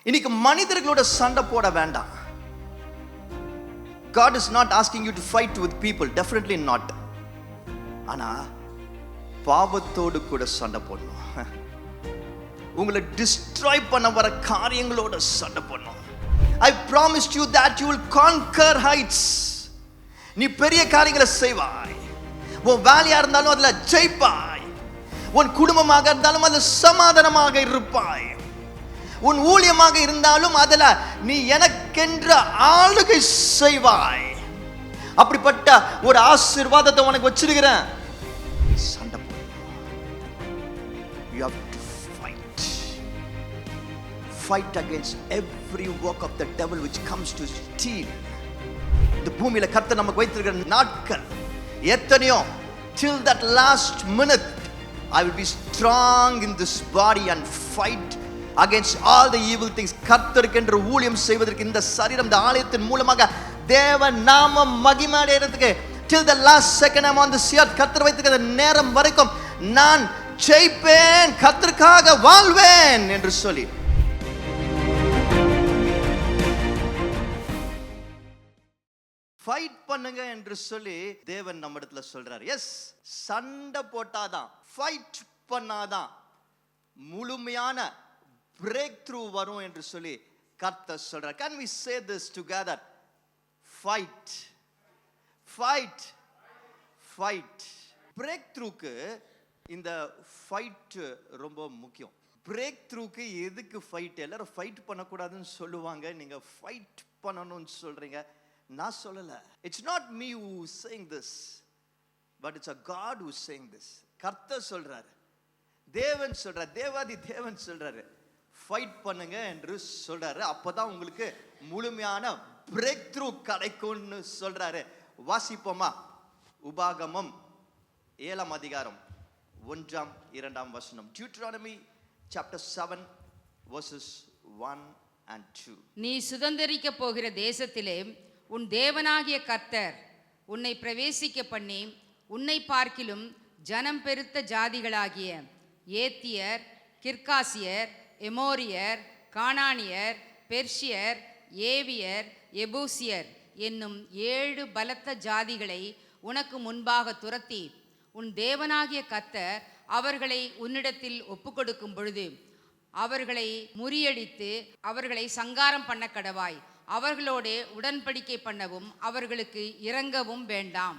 இன்னைக்கு மனிதர்களோட சண்டை போட வேண்டாம். God is not asking you to fight with people, definitely not. ஆனா பாவத்தோடு கூட சண்டை போடணும். உங்களை டிஸ்ட்ராய் பண்ண வர காரியங்களோட சண்டை போடணும். I promised you that you will conquer heights. நீ பெரிய காரியங்களை செய்வாய். உன் வேலையா இருந்தாலும் அதுல ஜெயிப்பாய். உன் குடும்பமாக இருந்தாலும் அதுல சமாதானமாக இருப்பாய். உன் ஊழியமாக இருந்தாலும் அதுல நீ எனக்கென்ற ஆளுகை செய்வாய். அப்படிப்பட்ட ஒரு ஆசீர்வாதத்தை உனக்கு வச்சிருக்கிறேன். சண்டை போடணும். You have to fight against every work of the devil which comes to steal. இந்த பூமியில கர்த்தர் நமக்கு வைத்திருக்கிற நாட்கள் எத்தனையோ. Till that last minute I will be strong in this body and fight against all the evil things. கர்த்தருக்கு என்று ஊழியம் செய்வதற்கு இந்த சரீரம், இந்த ஆலயத்தின் மூலமாக தேவ நாமம் மகிமையடைறதுக்கு till the last second I'm on this earth, கர்த்தர் வைத்திருக்கிற நேரம் வரைக்கும் நான் ஜெயிப்பேன், கர்த்தருக்காக வாழ்வேன் என்று சொல்லி ஃபைட் பண்ணுங்க என்று சொல்லி தேவன் நம்ம இடத்துல சொல்றார். எஸ், சண்டை போட்டாதான், ஃபைட் பண்ணாதான் முழுமையான பிரேக் த்ரூ வரும் என்று சொல்லி கர்த்தர் சொல்றார். Can we say this together? Fight, fight, fight. பிரேக் த்ரூக்கு இந்த ஃபைட் ரொம்ப முக்கியம். பிரேக் த்ரூக்கு எதுக்கு ஃபைட்? எல்லாரும் ஃபைட் பண்ணக்கூடாதுன்னு சொல்லுவாங்க, நீங்க ஃபைட் பண்ணணும்னு சொல்றீங்க. நான் சொல்லல. It's not me who is saying this, but it's a God who is saying this. கர்த்தர் சொல்றாரு, தேவன் சொல்றாரு, தேவாதி தேவன் சொல்றாரு, ஃபைட் பண்ணுங்க என்று சொல்றாரு. அப்பதான் உங்களுக்கு முழுமையான பிரேக் த்ரூ கிடைக்கும்னு சொல்றாரு. வாசிப்போமா? உபாகமம் 7ஆம் அதிகாரம் 1ஆம் 2ஆம் வசனம். Deuteronomy chapter 7 verses 1 and 2. நீ சுதந்தரிக்க போகிற தேசத்திலே உன் தேவனாகிய கர்த்தர் உன்னை பிரவேசிக்க பண்ணி உன்னை பார்க்கிலும் ஜனம் பெருத்த ஜாதிகளாகிய ஏத்தியர், கிர்காசியர், எமோரியர், கானானியர், பெர்ஷியர், ஏவியர், எபூசியர் என்னும் 7 பலத்த ஜாதிகளை உனக்கு முன்பாக துரத்தி உன் தேவனாகிய கர்த்தர் அவர்களை உன்னிடத்தில் ஒப்புக்கொடுக்கும் பொழுது அவர்களை முறியடித்து அவர்களை சங்காரம் பண்ண கடவாய். அவர்களோடு உடன்படிக்கை பண்ணவும் அவர்களுக்கு இரங்கவும் வேண்டாம்.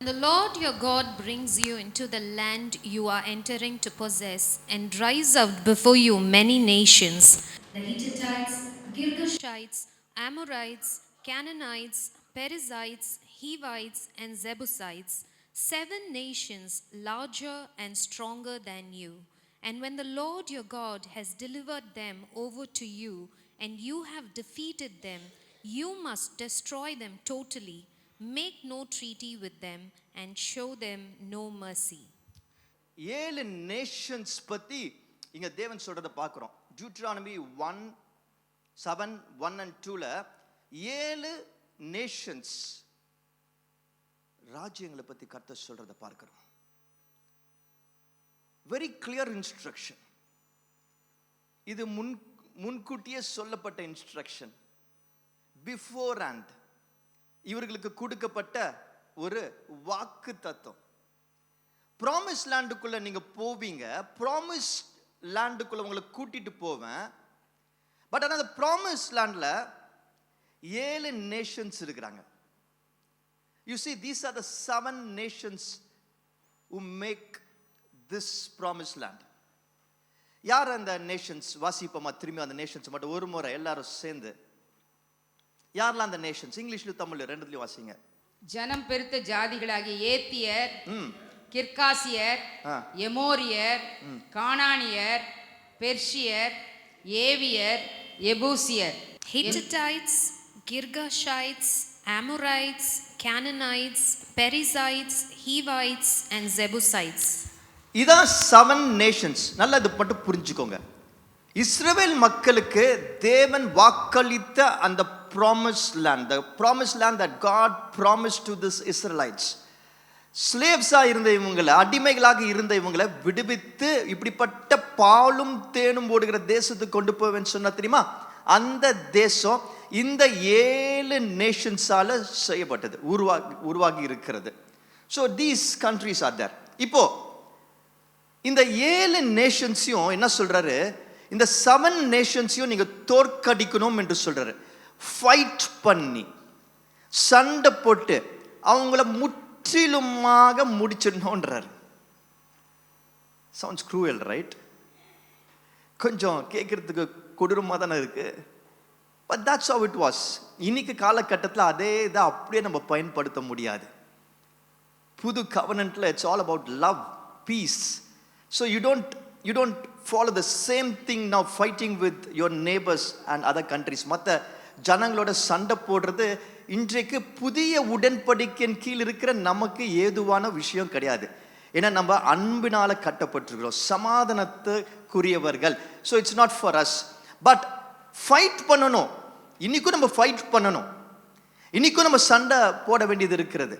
The Lord your God brings you into the land you are entering to possess, and drives out before you many nations: the Hittites, Girgashites, Amorites, Canaanites, Perizzites, Hivites, and Jebusites, 7 nations larger and stronger than you. And when the Lord your God has delivered them over to you, and you have defeated them, you must destroy them totally. Make no treaty with them and show them no mercy. 7 nations பத்தி இங்க தேவன் சொல்றத பார்க்கிறோம். Deuteronomy 7, 1 and 2ல 7 nations ராஜ்யங்களை பத்தி கர்த்தர் சொல்றத பார்க்கிறோம். Very clear instruction. இது முன்கூட்டியே சொல்லப்பட்ட இன்ஸ்ட்ரக்ஷன். பிஃபோர் ஹேண்ட் இவர்களுக்கு கொடுக்கப்பட்ட ஒரு வாக்கு தத்துவம். ப்ராமிஸ் லேண்டுக்குள்ள நீங்க போவீங்க, ப்ராமிஸ் லேண்டுக்குள்ள உங்களை கூட்டிட்டு போவேன். பட் ஆனால் அந்த ப்ராமிஸ் லேண்ட்ல 7 நேஷன்ஸ் இருக்கிறாங்க. You see, these are the 7 nations who make this promised land. யார் அந்த நேஷன்ஸ்? வாசிப்போமா திரும்பி அந்த நேஷன்ஸ் மட்டும் ஒரு முறை எல்லாரும் சேர்ந்து. யாரெல்லாம் அந்த நேஷன்ஸ்? இங்கிலீஷ்ல தமிழ்ல ரெண்டுலயும் வாசிங்க. ஜனம் பெருத்த ஜாதிகளாகிய ஏத்தியர், கிர்காசியர், எமோரியர், கானானியர், பெர்ஷியர், ஏவியர், எபூசியர். Hittites, Girgashites, Amorites, Canaanites, Perizzites, Hivites, and Jebusites. இதான் 7 நேஷன்ஸ். நல்லா இது மட்டும் புரிஞ்சுக்கோங்க. இஸ்ரவேல் மக்களுக்கு தேவன் வாக்களித்த அந்த promised land, the promised land that God promised to this Israelites. ஸ்லேவ்ஸா இருந்த இவங்களை, அடிமைகளாக இருந்த இவங்களை விடுவித்து இப்படிப்பட்ட பாலும் தேனும் ஓடுகிற தேசத்துக்கு கொண்டு போவேன்னு சொன்னா தெரியுமா? அந்த தேசம் இந்த 7 நேஷன்ஸால செய்யப்பட்டது, உருவாகி இருக்கிறது. So these countries are there. இப்போ இந்த 7 நேஷன்ஸையும் என்ன சொல்றாரு, இந்த 7 நேஷன்ஸையும் நீங்க தோற்கடிக்கணும் என்று சொல்றாரு. ஃபைட் பண்ணி சண்டை போட்டு அவங்கள முற்றிலுமாக முடிச்சிடணுன்றார். Sounds cruel, right? கொஞ்சம் கேட்கறதுக்கு கொடூரமாக தானே இருக்கு. But that's how it was. இன்னைக்கு காலகட்டத்தில் அதே இதை அப்படியே நம்ம பயன்படுத்த முடியாது. புது கவர்னன்ட்ல it's all about love, peace. So you don't follow the same thing now fighting with your neighbours and other countries. மற்ற ஜனங்களோட சண்டை போடுறது இன்றைக்கு புதிய உடன்படிக்கையின் கீழ் இருக்கிற நமக்கு ஏதுவான விஷயம் கிடையாது. ஏன்னா நம்ம அன்பினால கட்டப்பட்டிருக்கிறோம், சமாதானத்துக்குரியவர்கள். So it's not for us. But fight பண்ணணும். இன்னைக்கும் நம்ம ஃபைட் பண்ணணும். இன்னைக்கும் நம்ம சண்டை போட வேண்டியது இருக்கிறது.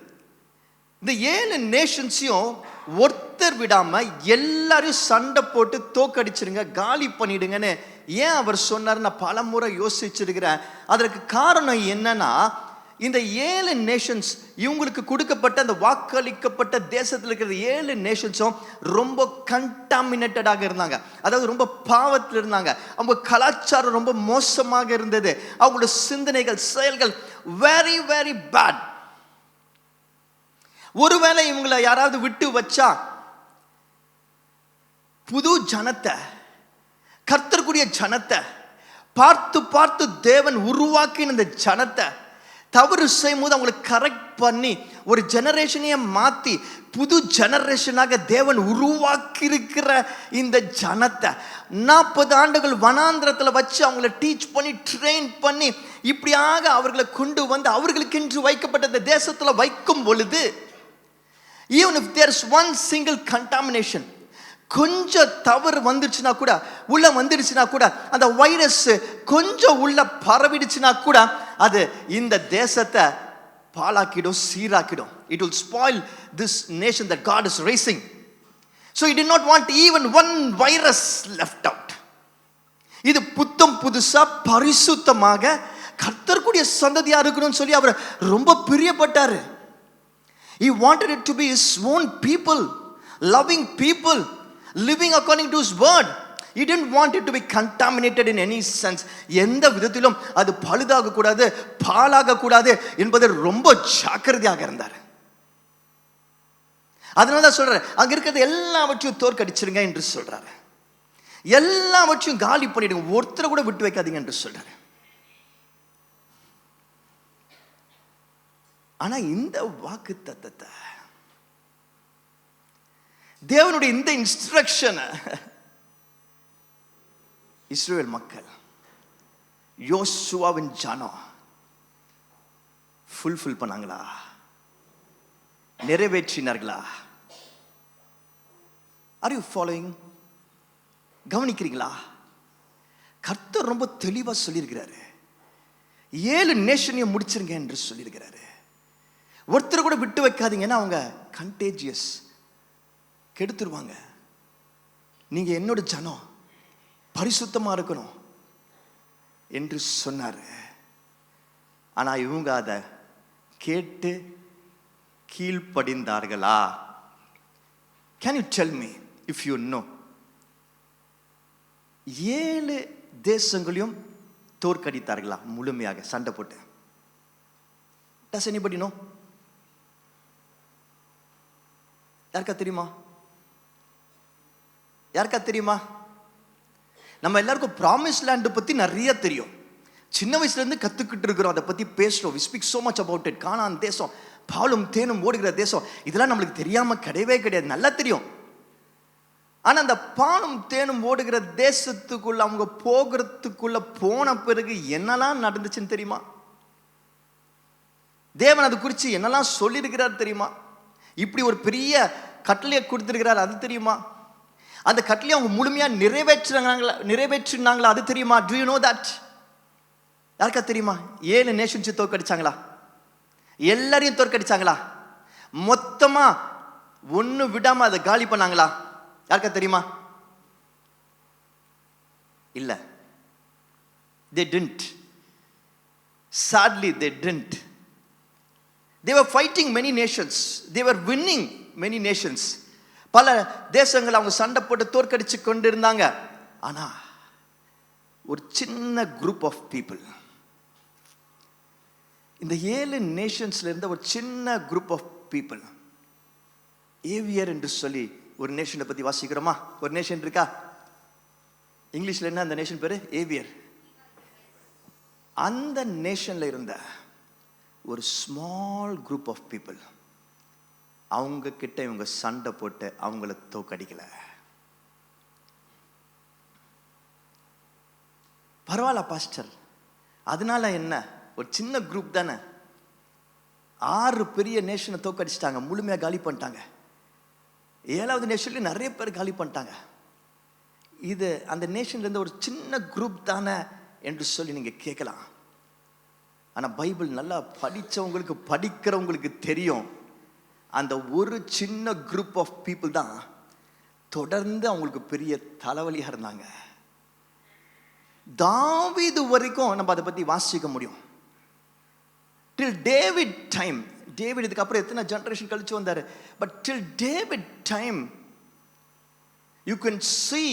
இந்த 7 நேஷன்ஸையும் ஒருத்தர் விடாம எல்லாரையும் சண்டை போட்டு தோக்கடிச்சிருங்க, காலி பண்ணிடுங்கன்னு ஏன் அவர் சொன்னார்? நான் பல முறை யோசிச்சிருக்கிறேன். அதற்கு காரணம் என்னன்னா, இந்த 7 நேஷன்ஸ், இவங்களுக்கு கொடுக்கப்பட்ட அந்த வாக்களிக்கப்பட்ட தேசத்தில் இருக்கிற 7 நேஷன்ஸும் ரொம்ப கண்டாமினேட்டடாக இருந்தாங்க. அதாவது ரொம்ப பாவத்தில் இருந்தாங்க. அவங்க கலாச்சாரம் ரொம்ப மோசமாக இருந்தது. அவங்களோட சிந்தனைகள், செயல்கள் வெரி வெரி பேட். ஒருவேளை இவங்களை யாராவது விட்டு வச்சா புது ஜனத்தை, கர்த்தருக்குரிய ஜனத்தை, பார்த்து பார்த்து தேவன் உருவாக்கின இந்த ஜனத்தை தவறு செய்யும் போது அவங்களை கரெக்ட் பண்ணி ஒரு ஜெனரேஷனையே மாற்றி புது ஜெனரேஷனாக தேவன் உருவாக்கி இருக்கிற இந்த ஜனத்தை 40 ஆண்டுகள் வனாந்திரத்தில் வச்சு அவங்கள டீச் பண்ணி ட்ரெயின் பண்ணி இப்படியாக அவர்களை கொண்டு வந்து அவர்களுக்கென்று வைக்கப்பட்ட இந்த தேசத்தில் வைக்கும் பொழுது, even if there's one single contamination, கொஞ்சம் தவறு வந்துடுச்சுன்னா கூட, உள்ள வந்துடுச்சுன்னா கூட, அந்த வைரஸ் கொஞ்சம் உள்ள பரவிடுச்சுன்னா கூட அது இந்த தேசத்தை பாழாக்கிடும், சீராக்கிடும். It will spoil this nation that God is raising. So he did not want even one virus left out. இது புத்தம் புதுசா பரிசுத்தமாக கர்த்தருடைய சந்ததியா இருக்கணும்னு சொல்லி அவர் ரொம்ப பிரியப்பட்டாரு. He wanted it to be his own people, loving people, living according to his word. He didn't want it to be contaminated in any sense. எந்த விதத்திலும் அது பழுதாக கூடாது, பாழாக கூடாது என்பதை ரொம்ப ஜாக்கிரதையாக இருந்தார். அதனால தான் சொல்றாரு, அங்க இருக்கிறது எல்லாவற்றையும் தோற்கடிச்சிருங்க என்று சொல்றாரு. எல்லாவற்றையும் காலி பண்ணிடுங்க, ஒருத்தரை கூட விட்டு வைக்காதீங்க என்று சொல்றாரு. ஆனா இந்த வாக்கு தத்தத்தை, தேவனுடைய இந்த இன்ஸ்ட்ரக்ஷனை இஸ்ரவேல் மக்கள், யோசுவாவின் ஜனம் ஃபுல்ஃபில் பண்ணாங்களா? நிறைவேற்றினார்களா? Are you following? கவனிக்கிறீங்களா? கர்த்தர் ரொம்ப தெளிவா சொல்லியிருக்கிறாரு, 7 நேஷனையும் முடிச்சிருங்க என்று சொல்லியிருக்கிறாரு. ஒருத்தர் கூட விட்டு வைக்காதீங்கன்னா அவங்க கண்டேஜியஸ், கெடுத்துருவாங்க. நீங்க என்னோட ஜனம், பரிசுத்தமா இருக்கணும் என்று சொன்னாரு. ஆனா இவங்க அதை கேட்டு கீழ்ப்படிந்தார்களா? Can you tell me if you know? 7 தேசங்களையும் தோற்கடித்தார்களா முழுமையாக சண்டை போட்டு? Does anybody know? யாருக்கா தெரியுமா? யாருக்கா தெரியுமா? நம்ம எல்லாருக்கும் ப்ராமிஸ் லேண்ட் பத்தி நிறைய தெரியும். சின்ன வயசுல இருந்து கத்துக்கிட்டு இருக்கிறோம், அதை பத்தி பேசுறோம். we speak so much about it. கானான் தேசம், பாலும் தேனும் ஓடுகிற தேசம், இதெல்லாம் நம்மளுக்கு தெரியாம கிடையவே கிடையாது, நல்லா தெரியும். ஆனா அந்த பாலும் தேனும் ஓடுகிற தேசத்துக்குள்ள அவங்க போகிறதுக்குள்ள போன பிறகு என்னெல்லாம் நடந்துச்சுன்னு தெரியுமா? தேவன் அது குறித்து என்னெல்லாம் சொல்லியிருக்கிறார் தெரியுமா? இப்படி ஒரு பெரிய கட்டளையை கொடுத்திருக்கிறார், அது தெரியுமா? அந்த கட்டளையை அவங்க முழுமையா நிறைவேற்றினாங்களா அது தெரியுமா? Do you know that? யாருக்கா தெரியுமா? 7 நேஷன்ஸ் தோற்கடிச்சாங்களா? எல்லாரையும் தோற்கடிச்சாங்களா? மொத்தமா ஒண்ணு விடாம அதை காலி பண்ணாங்களா? யாருக்கா தெரியுமா? இல்ல. They didn't. Sadly, they didn't. They were fighting many nations. They were winning many nations. பல தேசங்கள் அவங்க சண்டை போட்டு தோற்கடிச்சு கொண்டு இருந்தாங்க. ஆனா ஒரு சின்ன குரூப் ஆஃப் பீப்புள், இந்த 7 நேஷன்ஸ்ல இருந்த ஒரு சின்ன குரூப் ஆஃப் பீப்புள், ஏவியர் என்று சொல்லி ஒரு நேஷனை பத்தி வாசிக்கிறோமா? ஒரு நேஷன் இருக்கா? இங்கிலீஷ்ல என்ன அந்த நேஷன் பேரு? ஏவியர். அந்த நேஷன்ல இருந்த ஒரு ஸ்மால் குரூப் ஆஃப் பீப்புள், அவங்க கிட்ட இவங்க சண்டை போட்டு அவங்கள தோக்கடிக்கல. பரவாயில்ல பாஸ்டர், அதனால என்ன? ஒரு சின்ன குரூப் தானே. 6 பெரிய நேஷனை தோக்கடிச்சிட்டாங்க, முழுமையா காலி பண்ணிட்டாங்க. 7வது நேஷன்ல நிறைய பேர் காலி பண்ணிட்டாங்க. இது அந்த நேஷன்ல இருந்த ஒரு சின்ன குரூப் தானே என்று சொல்லி நீங்க கேட்கலாம். ஆனா பைபிள் நல்லா படிச்சவங்களுக்கு, படிக்கிறவங்களுக்கு தெரியும், அந்த ஒரு சின்ன குரூப் ஆஃப் பீப்புள் தான் தொடர்ந்து அவங்களுக்கு பெரிய தலைவலியா இருந்தாங்க. தாவீது வரைக்கும் நம்ம அதை பத்தி வாசிக்க முடியும். டில் டேவிட் டைம், டேவிட் இதுக்கு அப்புறம் எத்தனை ஜெனரேஷன் கழிச்சு வந்தாரு, but till David time you can see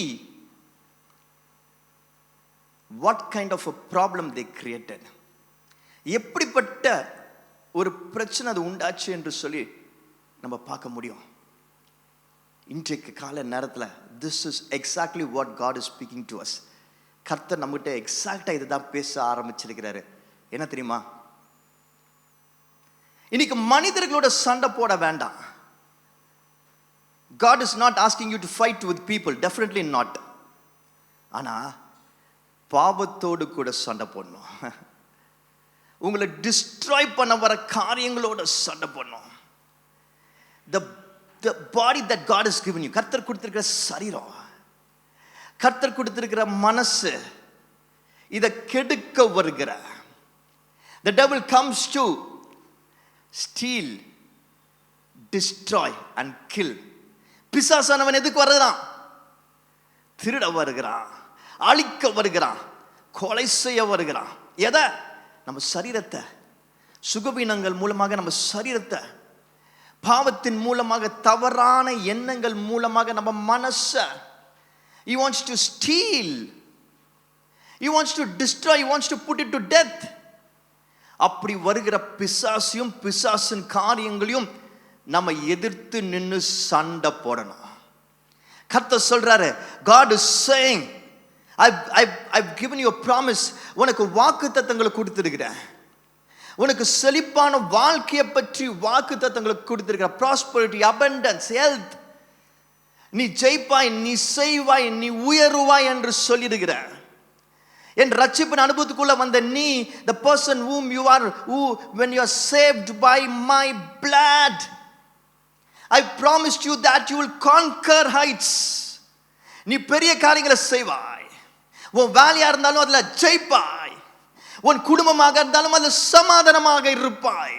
what kind of a problem they created. எப்படிப்பட்ட ஒரு பிரச்சனை அது உண்டாச்சு என்று சொல்லி நம்ம பார்க்க முடியும். இன்றைக்கு கால நேரத்தில் this is exactly what God is speaking to us. கர்த்தர் நம்மகிட்ட எக்ஸாக்டா இதுதான் பேச ஆரம்பிச்சிருக்கிறாரு. என்ன தெரியுமா? இன்னைக்கு மனிதர்களோட சண்டை போட வேண்டாம். God is not asking you to fight with people, definitely not. ஆனா பாவத்தோடு கூட சண்டை போடணும். உங்களை டிஸ்ட்ராய் பண்ண வர காரியங்களோட சண்டை போடணும். The body that God has given you, கர்த்தர் கொடுத்திருக்கிற சரீரம், கர்த்தர் கொடுத்திருக்கிற மனசு, இத கெடுக்க வருகிற the devil comes to steal, destroy and kill. பிசாசானவன் எதுக்கு வருகிறான்? திருட வருகிறான், அழிக்க வருகிறான், கொலை செய்ய வருகிறான். எதை? நம்ம சரீரத்தை. சுகவீனங்கள் மூலமாக நம்ம சரீரத்தை, பாவத்தின் மூலமாக, தவறான எண்ணங்கள் மூலமாக நம்ம மனசை. He wants to steal, he wants to destroy, he wants to put it to death. அப்படி வருகிற பிசாசையும் பிசாசின் காரியங்களையும் நம்ம எதிர்த்து நின்று சண்டை போடணும். கர்த்தர் சொல்றாரு, God is saying, I've given you a promise. உனக்கு வாக்குத்தத்தங்களை கொடுத்திருக்கிறேன். உனக்கு செழிப்பான வாழ்க்கையை பற்றி வாக்குத்தத்தங்களை கொடுத்திருக்கிறேன். prosperity, abundance, health. நீ ஜெயிப்பாய், நீ செய்வாய், நீ உயருவாய் என்று சொல்லிடுகிற. என் ரட்சிப்பின் அனுபவத்துக்குள்ள வந்த நீ, the person whom you are, who when you are saved by my blood, I promised you that you will conquer heights. நீ பெரிய காரியங்களை செய்வாய். உன் வேலையா இருந்தாலும் அதுல ஜெயிப்பாய். உன் குடும்பமாக இருந்தாலும் அதுல சமாதானமாக இருப்பாய்.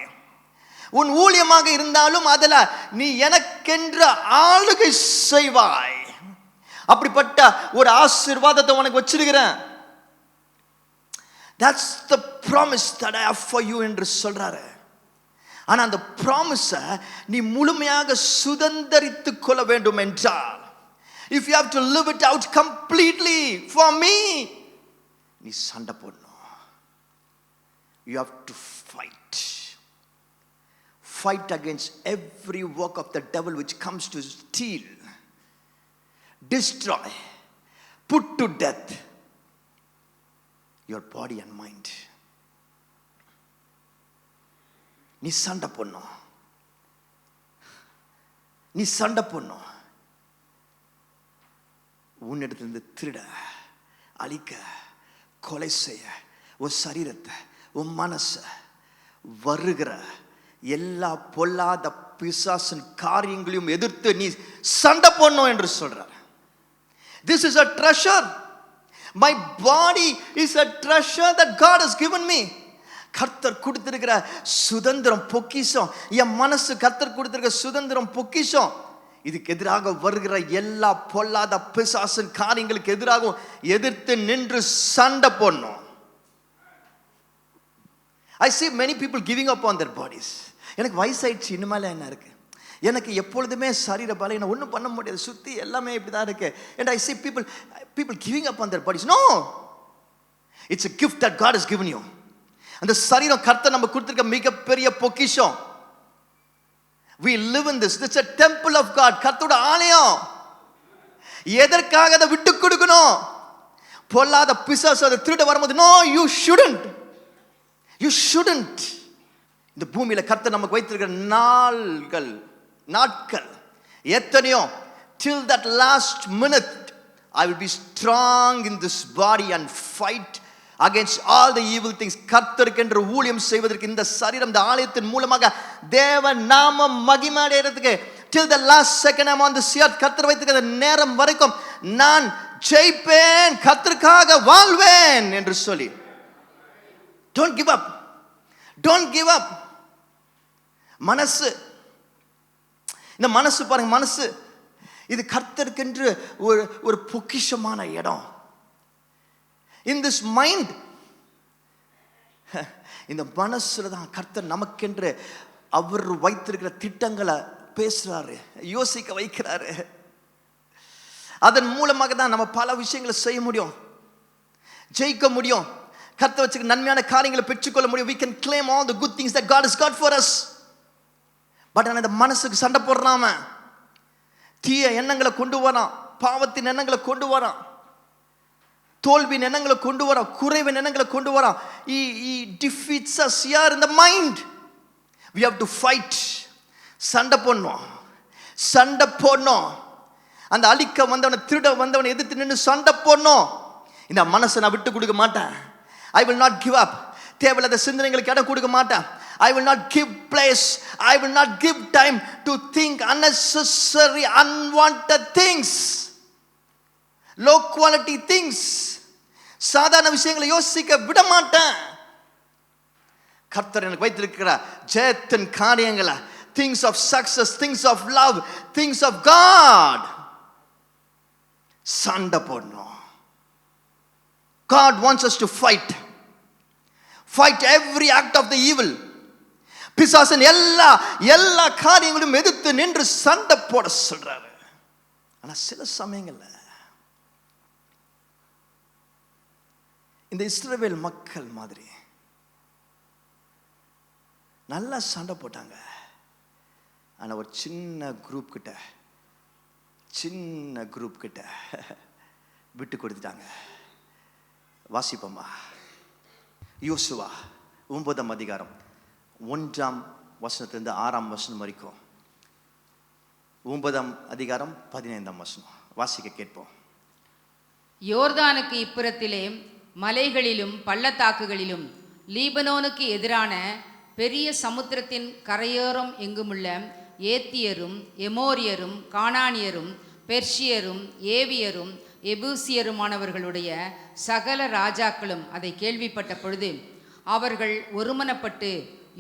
உன் ஊழியமாக இருந்தாலும் அதுல நீ எனக்கென்று ஆளுகை செய்வாய். அப்படிப்பட்ட ஒரு ஆசீர்வாதத்தை உனக்கு வச்சிருக்கிறேன். That's the promise that I have for you என்று சொல்றாரு. ஆனா அந்த ப்ராமிஸை நீ முழுமையாக சுதந்தரித்துக் கொள்ள வேண்டும் என்றால், if you have to live it out completely for me, நீ சண்டை போடணும். You have to fight against every work of the devil which comes to steal, destroy, put to death your body and mind. நீ சண்டை போடணும். நீ சண்டை போடணும். உன்னிடத்திலிருந்து திருட, அழிக்க, கொலை செய்ய, உன் சரீரத்தை, உன் மனசை வருகிற எல்லா பொல்லாத பிசாசின் காரியங்களையும் எதிர்த்து நீ சண்டை போடணும் என்று சொல்றார். This is a treasure. My body is a treasure that God has given me. கர்த்தர் கொடுத்திருக்கிற சுதந்திரம் பொக்கிஷம். என் மனசு கர்த்தர் கொடுத்திருக்கிற சுதந்திரம் பொக்கிஷம். இதுக்கு எதிராக வருகிற எல்லா பொல்லாத பிசாசின் காரியங்களுக்கு எதிராகவும் எதிர்த்து நின்று சண்டை போடணும். I see many people giving up on their bodies. எனக்கு வயசாயிடுச்சு, இனிமேல என்ன இருக்கு, எனக்கு எப்பொழுதுமே சரீர பலவீனம், ஒன்றும் பண்ண முடியாது, சுற்றி எல்லாமே இப்படி தான் இருக்கு. And I see people giving up on their bodies. No, it's a gift that God has given you. அந்த சரீரம் கர்த்தர் நம்ம கொடுத்திருக்க மிகப்பெரிய பொக்கிஷம். We live in this. It's a temple of God. கர்த்தரோட ஆலயம். எதற்காக அதை விட்டு கொடுக்கணும்? பொல்லாத பிசாசு அதை திருட வரும்போது, no, you shouldn't. இந்த பூமியில கர்த்தர் நமக்கு வைத்திருக்கிற நாட்கள் எத்தனையோ. till that last minute I will be strong in this body and fight against all the evil things. கர்த்தருக்கென்று ஊழியம் செய்வதற்கு இந்த சரீரம், இந்த ஆலயத்தின் மூலமாக தேவ நாமம் மகிமையடைகிறதுக்கு till the last second I'm on this earth, கர்த்தர் வைத்திருக்கிற நேரம் வரைக்கும் நான் ஜெயிப்பேன், கர்த்தருக்காக வாழ்வேன் என்று சொல்லி. Don't give up. மனசு, இந்த மனசு பாருங்க, மனசு இது கர்த்தருக்கென்று ஒரு பொக்கிஷமான இடம். In this mind, இந்த மனசுல தான் கர்த்தர் நமக்கென்று அவர் வைத்திருக்கிற திட்டங்களை பேசுறாரு, யோசிக்க வைக்கிறாரு. அதன் மூலமாக தான் நம்ம பல விஷயங்களை செய்ய முடியும், ஜெயிக்க முடியும், கர்த்தர் வச்சுக்க நன்மையான காரியங்களை பெற்றுக்கொள்ள முடியும். We can claim all the good things that God has got for us. But அந்த மனசுக்கு சண்டை போடுறாம தீய எண்ணங்களை கொண்டு வரான், பாவத்தின் எண்ணங்களை கொண்டு வரான், தோல்வியின் எண்ணங்களை கொண்டு வரான், குறைவின் எண்ணங்களை கொண்டு வரான். He defeats us here in the mind. We have to fight. சண்டை போடணும். அந்த அழிக்க வந்தவனை, திருட வந்தவனை எதிர்த்து நின்று சண்டை போடணும். இந்த மனசை நான் விட்டு கொடுக்க மாட்டேன். I will not give up. தேவையில்லாத சிந்தனைகளுக்கு இடம் கொடுக்க மாட்டேன். I will not give place. I will not give time to think unnecessary, unwanted things, low quality things. சாதாரண விஷயங்களை யோசிக்க விட மாட்டேன். கர்த்தர் எனக்கு வைத்திருக்கிற ஜெயத்தின் காரியங்களை, things of success, things of love, things of God, சண்டை போடணும். God wants us to fight every act of the evil. பிசாசின் எல்லா காரியங்களும் எதிர்த்து நின்று சண்டை போட சொல்றாரு. ஆனா சில சமயங்கள்ல இந்த இஸ்ரவேல் மக்கள் மாதிரி நல்லா சண்டை போட்டாங்க. ஆனா ஒரு சின்ன குரூப் கிட்ட விட்டு கொடுத்துட்டாங்க. வாசிப்போமா? யோசுவா 9ஆம் அதிகாரம் 1ஆம் வசனத்திலிருந்து 6ஆம் வசனம் வரைக்கும். 9ஆம் அதிகாரம் 15ஆம் வசனம் வாசிக்க கேட்போம். யோர்தானுக்கு இப்புறத்திலே மலைகளிலும் பள்ளத்தாக்குகளிலும் லீபனோனுக்கு எதிரான பெரிய சமுத்திரத்தின் கரையோரம் எங்குமுள்ள ஏத்தியரும், எமோரியரும், கானானியரும், பெர்ஷியரும், ஏவியரும், எபூசியருமானவர்களுடைய சகல ராஜாக்களும் அதை கேள்விப்பட்ட பொழுது அவர்கள் ஒருமனப்பட்டு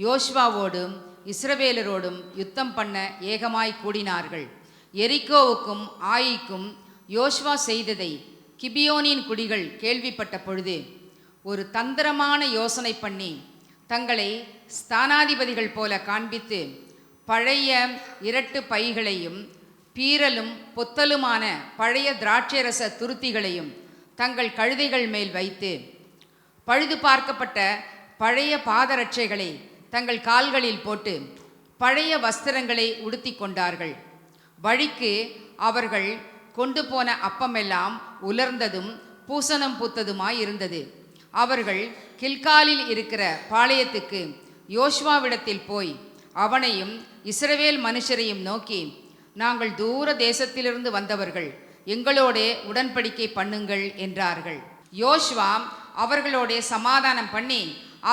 யோசுவாவோடும் இஸ்ரவேலரோடும் யுத்தம் பண்ண ஏகமாய் கூடினார்கள். எரிக்கோவுக்கும் ஆயிக்கும் யோசுவா செய்ததை கிபியோனின் குடிகள் கேள்விப்பட்ட பொழுது ஒரு தந்திரமான யோசனை பண்ணி தங்களை ஸ்தானாதிபதிகள் போல காண்பித்து பழைய இரட்டு பைகளையும் பீரலும் பொத்தலுமான பழைய திராட்சைரச துருத்திகளையும் தங்கள் கழுதைகள் மேல் வைத்து பழுது பார்க்கப்பட்ட பழைய பாதரட்சைகளை தங்கள் கால்களில் போட்டு பழைய வஸ்திரங்களை உடுத்தி கொண்டார்கள். வழிக்கு அவர்கள் கொண்டு போன அப்பமெல்லாம் உலர்ந்ததும் பூசணம் பூத்ததுமாய் இருந்தது. அவர்கள் கில்காலில் இருக்கிற பாளையத்துக்கு யோசுவாவிடத்தில் போய் அவனையும் இஸ்ரவேல் மனுஷரையும் நோக்கி, நாங்கள் தூர தேசத்திலிருந்து வந்தவர்கள், எங்களோடே உடன்படிக்கை பண்ணுங்கள் என்றார்கள். யோசுவா அவர்களோடே சமாதானம் பண்ணி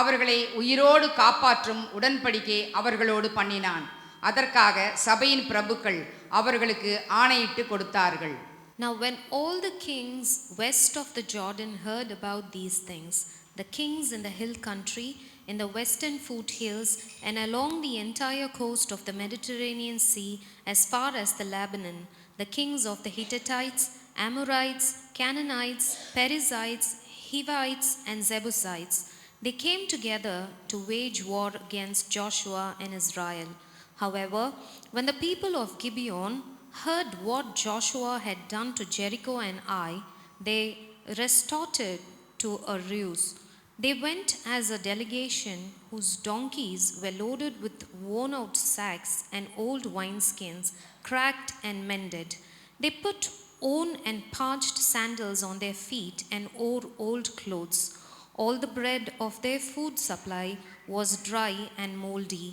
அவர்களை உயிரோடு காப்பாற்றும் உடன்படிக்கை அவர்களோடு பண்ணினான். அதற்காக சபையின் பிரபுக்கள் அவர்களுக்கு ஆணையிட்டு கொடுத்தார்கள். Now when all the kings west of the Jordan heard about these things, the kings in the hill country, in the western foothills, and along the entire coast of the Mediterranean Sea as far as the Lebanon, the kings of the Hittites, Amorites, Canaanites, Perizzites, Hivites, and Jebusites, They came together to wage war against Joshua and Israel. However, when the people of Gibeon heard what Joshua had done to Jericho and Ai, they resorted to a ruse. They went as a delegation whose donkeys were loaded with worn out sacks and old wineskins, cracked and mended. They put worn and parched sandals on their feet and wore old clothes. All the bread of their food supply was dry and moldy.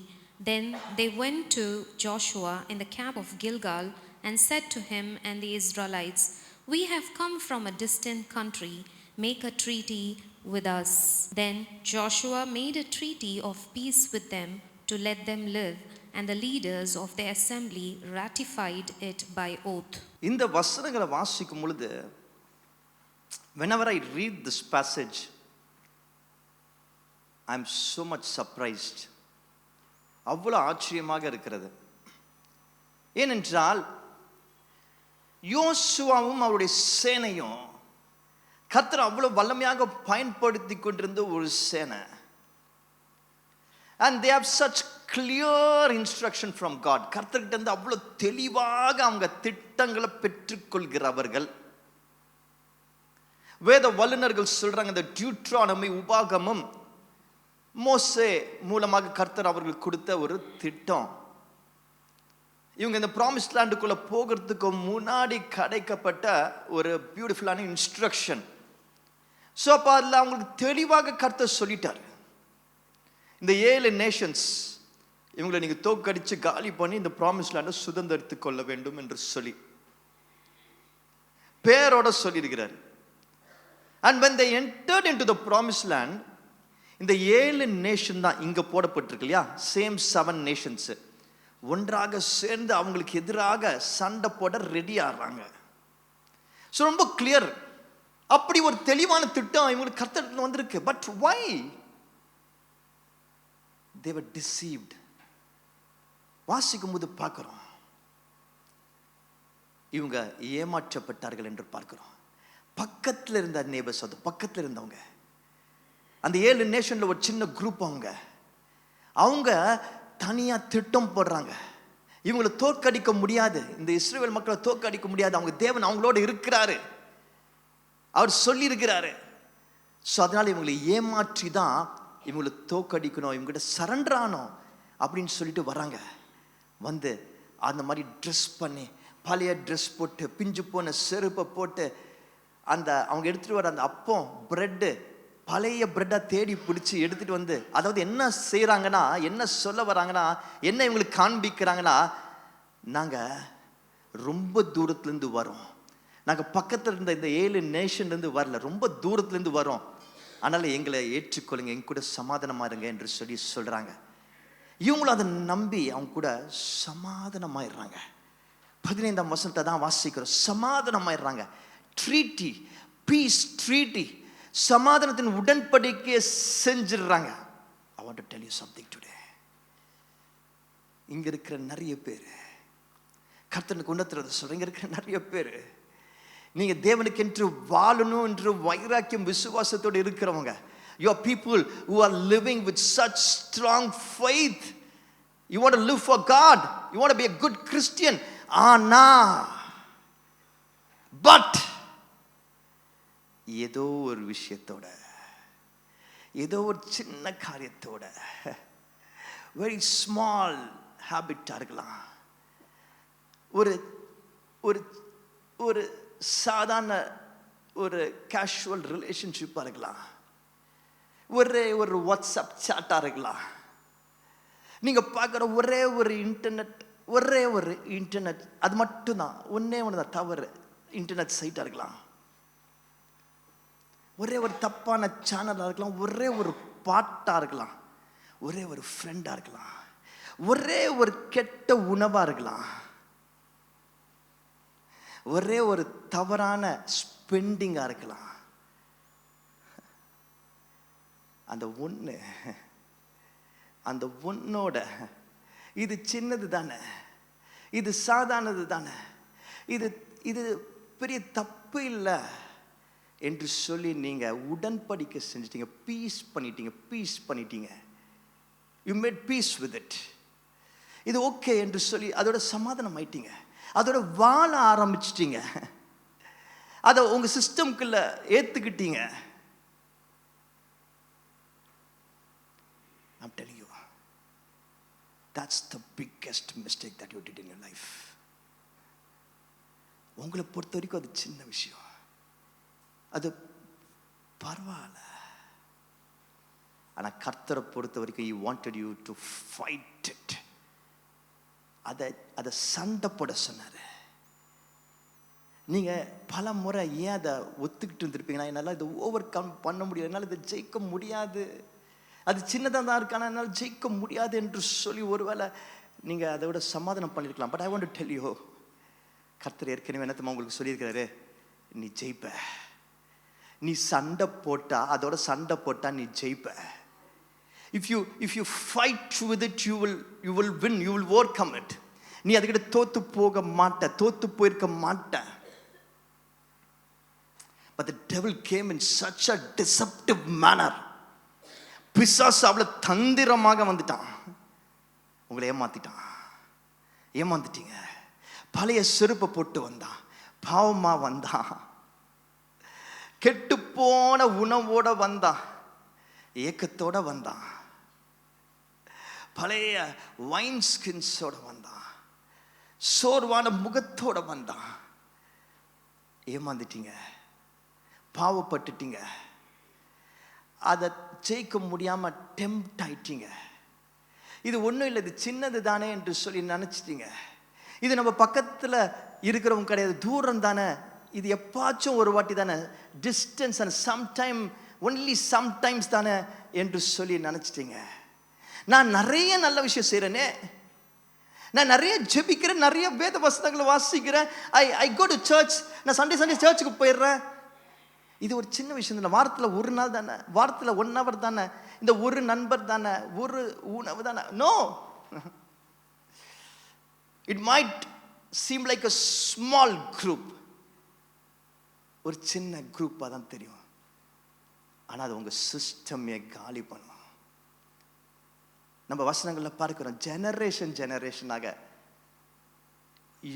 Then they went to Joshua in the camp of Gilgal and said to him and the Israelites, "We have come from a distant country. Make a treaty with us." Then Joshua made a treaty of peace with them to let them live, and the leaders of the assembly ratified it by oath. இந்த வசனங்களை வாசிக்கும் பொழுது, whenever I read this passage, I am so much surprised. அவ்வளோ ஆச்சரியமாக இருக்கிறது. ஏனென்றால் யோசுவாவும் அவருடைய சேனையும் கர்த்தர் அவ்வளோ வல்லமையாக பயன்படுத்தி கொண்டிருந்த ஒரு சேனை. And they have such clear instruction from God. கர்த்தர்கிட்ட இருந்து அவ்வளோ தெளிவாக அவங்க திட்டங்களை பெற்றுக்கொள்கிறவர்கள். வேத வல்லுநர்கள் சொல்றாங்க, இந்த டியூட்ரானமி, உபாகமம் மோசே மூலமாக கர்த்தர் அவர்களுக்கு கொடுத்த ஒரு திட்டம். இவங்க இந்த ப்ராமிஸ் லேண்டுக்குள்ள போகிறதுக்கு முன்னாடி கிடைக்கப்பட்ட ஒரு பியூட்டிஃபுல்லான இன்ஸ்ட்ரக்ஷன். ஸோ அப்போ அதில் அவங்களுக்கு தெளிவாக கர்த்தர் சொல்லிட்டார், இந்த 7 நேஷன்ஸ் இவங்களை நீங்கள் தோக்கடிச்சு காலி பண்ணி இந்த ப்ராமிஸ் லேண்டை சுதந்திரித்து கொள்ள வேண்டும் என்று சொல்லி பேரோட சொல்லியிருக்கிறார். And when they entered into the promised land, இந்த 7 நேஷன் தான் இங்க போடப்பட்டிருக்கு இல்லையா, சேம் 7 நேஷன்ஸ் ஒன்றாக சேர்ந்து அவங்களுக்கு எதிராக சண்டை போட ரெடி ஆகிறாங்க. ஸோ ரொம்ப கிளியர், அப்படி ஒரு தெளிவான திட்டம் இவங்களுக்கு கர்த்தர் வந்திருக்கு. But why they were deceived? வாசிக்கும் போது பார்க்கிறோம், இவங்க ஏமாற்றப்பட்டார்கள் என்று பார்க்கிறோம். பக்கத்தில் இருந்த நேபர்ஸ், அது பக்கத்தில் இருந்தவங்க, அந்த 7 நேஷன்ல ஒரு சின்ன குரூப், அவங்க தனியா திட்டம் போடுறாங்க. இவங்களை தோற்கடிக்க முடியாது, இந்த இஸ்ரவேல் மக்களை தோற்கடிக்க முடியாது, அவங்க தேவன் அவங்களோட இருக்கிறாரு, அவர் சொல்லி இருக்கிறாரு. ஸோ அதனால இவங்களை ஏமாற்றி தான் இவங்களை தோற்கடிக்கணும், இவங்ககிட்ட சரண்டர் ஆனோம் அப்படின்னு சொல்லிட்டு வராங்க. வந்து அந்த மாதிரி ட்ரெஸ் பண்ணி, பழைய ட்ரெஸ் போட்டு, பிஞ்சு போன செருப்பை போட்டு, அந்த அவங்க எடுத்துகிட்டு வர அந்த அப்பம், பிரெட்டு, பழைய பிரெட்டாக தேடி பிடிச்சி எடுத்துகிட்டு வந்து, அதாவது என்ன செய்கிறாங்கன்னா, என்ன சொல்ல வராங்கன்னா, என்ன இவங்களுக்கு காண்பிக்கிறாங்கன்னா, நாங்கள் ரொம்ப தூரத்துலேருந்து வரோம், நாங்கள் பக்கத்தில் இருந்த இந்த 7 நேஷன்லேருந்து வரல, ரொம்ப தூரத்துலேருந்து வரோம், அதனால் எங்களை ஏற்றுக்கொள்ளுங்க, எங்க கூட சமாதானமாக இருங்க என்று சொல்லி சொல்கிறாங்க. இவங்களும் அதை நம்பி அவங்க கூட சமாதானமாயிடுறாங்க. 15ஆம் வசனத்தை தான் வாசிக்கிறோம், சமாதானமாயிடுறாங்க. ட்ரீட்டி, பீஸ் ட்ரீட்டி, சமாதானத்தின் உடன்படிக்கையை செஞ்சிடுறாங்க. I want to tell you something today. இங்க இருக்கிற நிறைய பேர், கர்த்தனுக்கு உணர்த்துறத சொல்றேன், இங்க இருக்கிற நிறைய பேர், நீங்க தேவனுக்கு என்று வாழணும் என்று வைராக்கியம் விசுவாசத்தோடு இருக்கிறவங்க, you are people who are living with such strong faith. You want to live for God, you want to be a good Christian. ஆனா பட் ஏதோ ஒரு விஷயத்தோட, ஏதோ ஒரு சின்ன காரியத்தோட, வெரி ஸ்மால் ஹேபிட்டாக இருக்கலாம், ஒரு ஒரு ஒரு சாதாரண ஒரு கேஷுவல் ரிலேஷன்ஷிப்பாக இருக்கலாம், ஒரே ஒரு வாட்ஸ்அப் சாட்டாக இருக்கலாம், நீங்கள் பார்க்குற ஒரே ஒரு இன்டர்நெட், அது மட்டும்தான், ஒன்றே ஒன்று தான் தவறு, இன்டர்நெட் சைட்டாக இருக்கலாம், ஒரே ஒரு தப்பான சேனலாக இருக்கலாம், ஒரே ஒரு பாட்டாக இருக்கலாம், ஒரே ஒரு ஃப்ரெண்டாக இருக்கலாம், ஒரே ஒரு கெட்ட உணவாக இருக்கலாம், ஒரே ஒரு தவறான ஸ்பெண்டிங்காக இருக்கலாம். அந்த ஒன்னோட இது சின்னது தானே, இது சாதாரணது தானே, இது பெரிய தப்பு இல்லை, என்று சொல்லி நீங்க உடன்படிக்கை செஞ்சிட்டீங்க, பீஸ் பண்ணிட்டீங்க. You made peace with it. இது ஓகே என்று சொல்லி அதோட சமாதானம் ஆயிட்டீங்க, அதோட வாழ ஆரம்பிச்சிட்டீங்க, அதை உங்க சிஸ்டம்குள்ள ஏத்துக்கிட்டீங்க. I'm telling you, that's the biggest mistake that you did in your life. உங்களை பொறுத்த வரைக்கும் அது சின்ன விஷயம், அது பரவாயில்ல. ஆனா கர்த்தரை பொறுத்த வரைக்கும் he wanted you to fight it. அதை சண்டை போட சொன்னாரு. நீங்க பல முறை ஏன் அதை ஒத்துக்கிட்டு இருந்திருப்பீங்கன்னா, என்னால் இதை ஓவர் கம் பண்ண முடியாது, என்னால் இதை ஜெயிக்க முடியாது, அது சின்னதாக தான் இருக்கு, ஆனால் என்னால் ஜெயிக்க முடியாது என்று சொல்லி ஒருவேளை நீங்கள் அதை விட சமாதானம் பண்ணியிருக்கலாம். But I want to tell you, கர்த்தர் ஏற்கனவே என்னத்தமா உங்களுக்கு சொல்லியிருக்கிறாரு, நீ ஜெயிப்ப. நீ சண்டை போட்டா, அதோட சண்டை போட்டா நீ ஜெயிப்ப. If you fight with it, you will win, you will overcome it. நீ அதுக்கிட்ட தோத்து போக மாட்ட, தோத்து போயிருக்க மாட்ட. But the devil came in such a deceptive manner. பிசாசு அவ்வளவு தந்திரமாக வந்துட்டான், உங்களை ஏமாத்திட்டீங்க. பழைய செருப்பை போட்டு வந்தான், பாவமா வந்தான், கெட்டு போன உணவோட வந்தான், ஏக்கத்தோட வந்தான், பழைய வைன் ஸ்கின்ஸோட வந்தான், சோர்வான முகத்தோட வந்தான். ஏமாந்துட்டீங்க, பாவப்பட்டுட்டீங்க, அதை ஜெயிக்க முடியாம டெம்ப்ட் ஆயிட்டீங்க. இது ஒன்றும் இல்லை, இது சின்னது தானே என்று சொல்லி நினைச்சிட்டீங்க. இது நம்ம பக்கத்துல இருக்கிறவங்க கிடையாது, தூரம் தானே, இது எப்பாச்சும் ஒரு வாட்டி தானே, distance and sometime only sometimes தானே என்று சொல்லி நினைச்சிட்டீங்க. நான் நிறைய நல்ல விஷயம் செய்கிறேனே, நான் நிறைய ஜெபிக்கிறேன், நிறைய வேத வசனங்களை வாசிக்கிறேன், ஐ கோ டு சர்ச், நான் சண்டே சர்ச்சுக்கு போயிடுறேன். இது ஒரு சின்ன விஷயம் தானே, வாரத்தில் ஒரு நாள் தானே, வாரத்தில் 1 hour தானே, இந்த ஒரு நண்பர் தானே, ஒரு உணவு தானே. No, it might seem like a small group, ஒரு சின்ன குரூப்பாக தான் தெரியும், ஆனால் அது உங்கள் சிஸ்டமே காலி பண்ணும். நம்ம வசனங்களில் பார்க்கிறோம், ஜெனரேஷனாக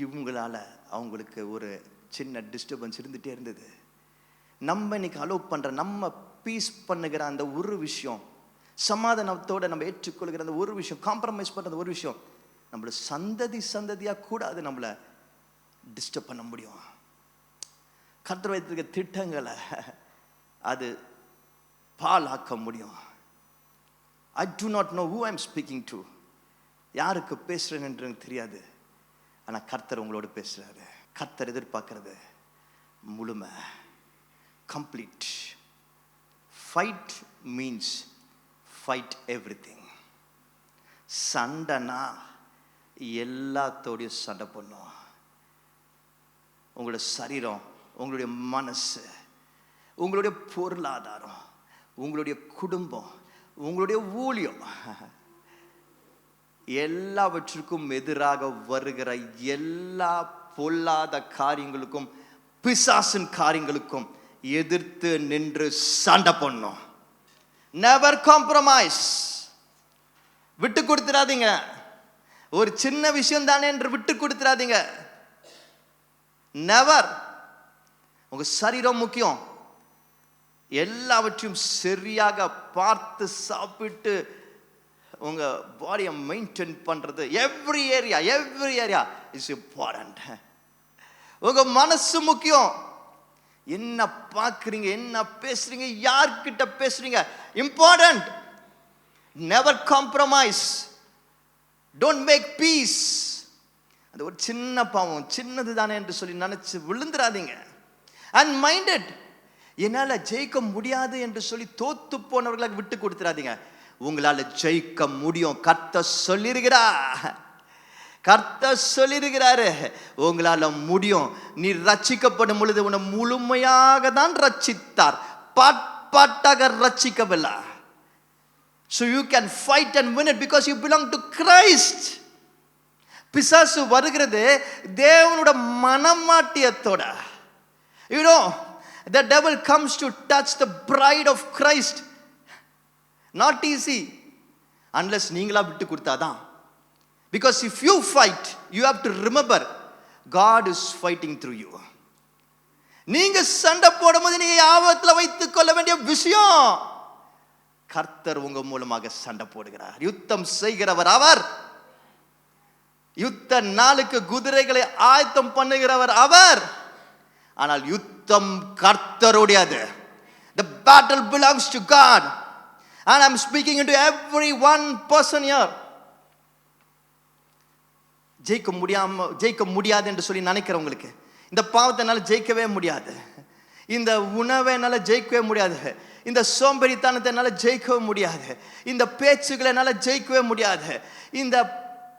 இவங்களால அவங்களுக்கு ஒரு சின்ன டிஸ்டர்பன்ஸ் இருந்துகிட்டே இருந்தது. நம்ம இன்னைக்கு அலோவ் பண்ணுற, நம்ம பீஸ் பண்ணுகிற அந்த ஒரு விஷயம், சமாதானத்தோடு நம்ம ஏற்றுக்கொள்கிற அந்த ஒரு விஷயம், காம்ப்ரமைஸ் பண்ணுற ஒரு விஷயம், நம்மளை சந்ததியாக கூட அது நம்மளை டிஸ்டர்ப் பண்ண முடியும். கர்த்தர் வைத்திருக்க திட்டங்களை அது பாழாக்க முடியும். I do not know who I'm speaking to. யாருக்கு பேசுறேன் என்று எனக்கு தெரியாது, ஆனால் கர்த்தர் உங்களோடு பேசுறாரு. கர்த்தர் எதிர்பார்க்கிறது முழுமை, complete. Fight means fight everything. சண்டைனா எல்லாத்தோடையும் சண்டை பண்ணும். உங்களுடைய சரீரம், உங்களுடைய மனசு, உங்களுடைய பொருளாதாரம், உங்களுடைய குடும்பம், உங்களுடைய ஊழியம், எல்லாவற்றுக்கும் எதிராக வருகிற எல்லா பொல்லாத காரியங்களுக்கும், பிசாசின் காரியங்களுக்கும் எதிர்த்து நின்று சண்டை பண்ணும். Never compromise. விட்டு கொடுத்துடாதீங்க. ஒரு சின்ன விஷயம் தானே என்று விட்டு கொடுத்துடாதீங்க. நெவர். உங்க சரீரம் முக்கியம். எல்லாவற்றையும் சரியாக பார்த்து சாப்பிட்டு உங்க பாடியை மெயின்டைன் பண்றது, எவ்ரி ஏரியா இஸ் இம்பார்ட்டன்ட். உங்க மனசு முக்கியம். என்ன பார்க்குறீங்க, என்ன பேசுறீங்க, யார்கிட்ட பேசுறீங்க, important. Never compromise. Don't make peace. அது ஒரு சின்ன பாவம், சின்னது தானே என்று சொல்லி நினைச்சு விழுந்துடாதீங்க. அண்ட் மைண்டட், என்னால் ஜெயிக்க முடியாது என்று சொல்லி தோத்து போனவர்களாக விட்டு கொடுத்துடாதீங்க. உங்களால் ஜெயிக்க முடியும். கர்த்தர் சொல்லியிருக்கிறாரு, உங்களால முடியும். நீ ரட்சிக்கப்படும் பொழுது உன்னை முழுமையாக தான் ரட்சித்தார், பாட்டாக ரட்சிக்கவில்லை. So you can fight and win it because you belong to Christ. பிசாசு வருகிறது தேவனோட மனமாட்டியத்தோட. You know, The devil comes to touch the bride of Christ. Not easy. Unless நீங்களா விட்டு கொடுத்தாதான். Because if you fight, you have to remember God is fighting through you. நீங்க சண்டை போடும்போது நீங்க ஞாபகத்துல வைத்துக் கொள்ள வேண்டிய விஷயம், கர்த்தர் உங்க மூலமாக சண்டை போடுகிறார். யுத்தம் செய்கிறவர் அவர். யுத்த நாளுக்கு குதிரைகளை ஆயத்தம் பண்ணுகிறவர் அவர். ஆனால் யுத்தம் கர்த்தருடையது. The battle belongs to God. And I'm speaking into every one person here. ஜெயிக்க முடியாது என்று சொல்லி நினைக்கிறவங்களுக்கு, இந்த பாவத்தினால ஜெயிக்கவே முடியாது, இந்த உணவைனால ஜெயிக்கவே முடியாது, இந்த சோம்பேறித்தனத்தினால ஜெயிக்கவே முடியாது, இந்த பேச்சுகளனால ஜெயிக்கவே முடியாது, இந்த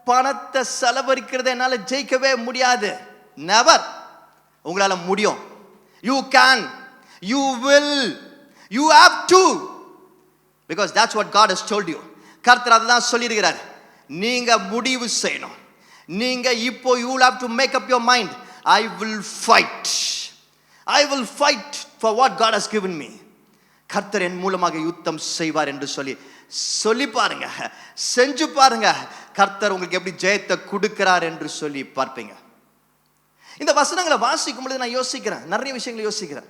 பணத்தை செலவழிக்கிறதுனால ஜெயிக்கவே முடியாது. நெவர். உங்களால முடியும். You can, you will, you have to, because that's what God has told you. கர்த்தர் அதான் சொல்லியிருக்கிறார். நீங்க முடிவு செய்யணும். நீங்க இப்போ you will have to make up your mind. I will fight. I will fight for what God has given me. கர்த்தர் என் மூலமாக யுத்தம் செய்வார் என்று சொல்லி பாருங்க, செஞ்சு பாருங்க, கர்த்தர் உங்களுக்கு எப்படி ஜெயத்தை கொடுக்கிறார் என்று சொல்லி பார்ப்பீங்க. இந்த வசனங்களை வாசிக்கும் பொழுது நான் யோசிக்கிறேன், நிறைய விஷயங்களை யோசிக்கிறேன்.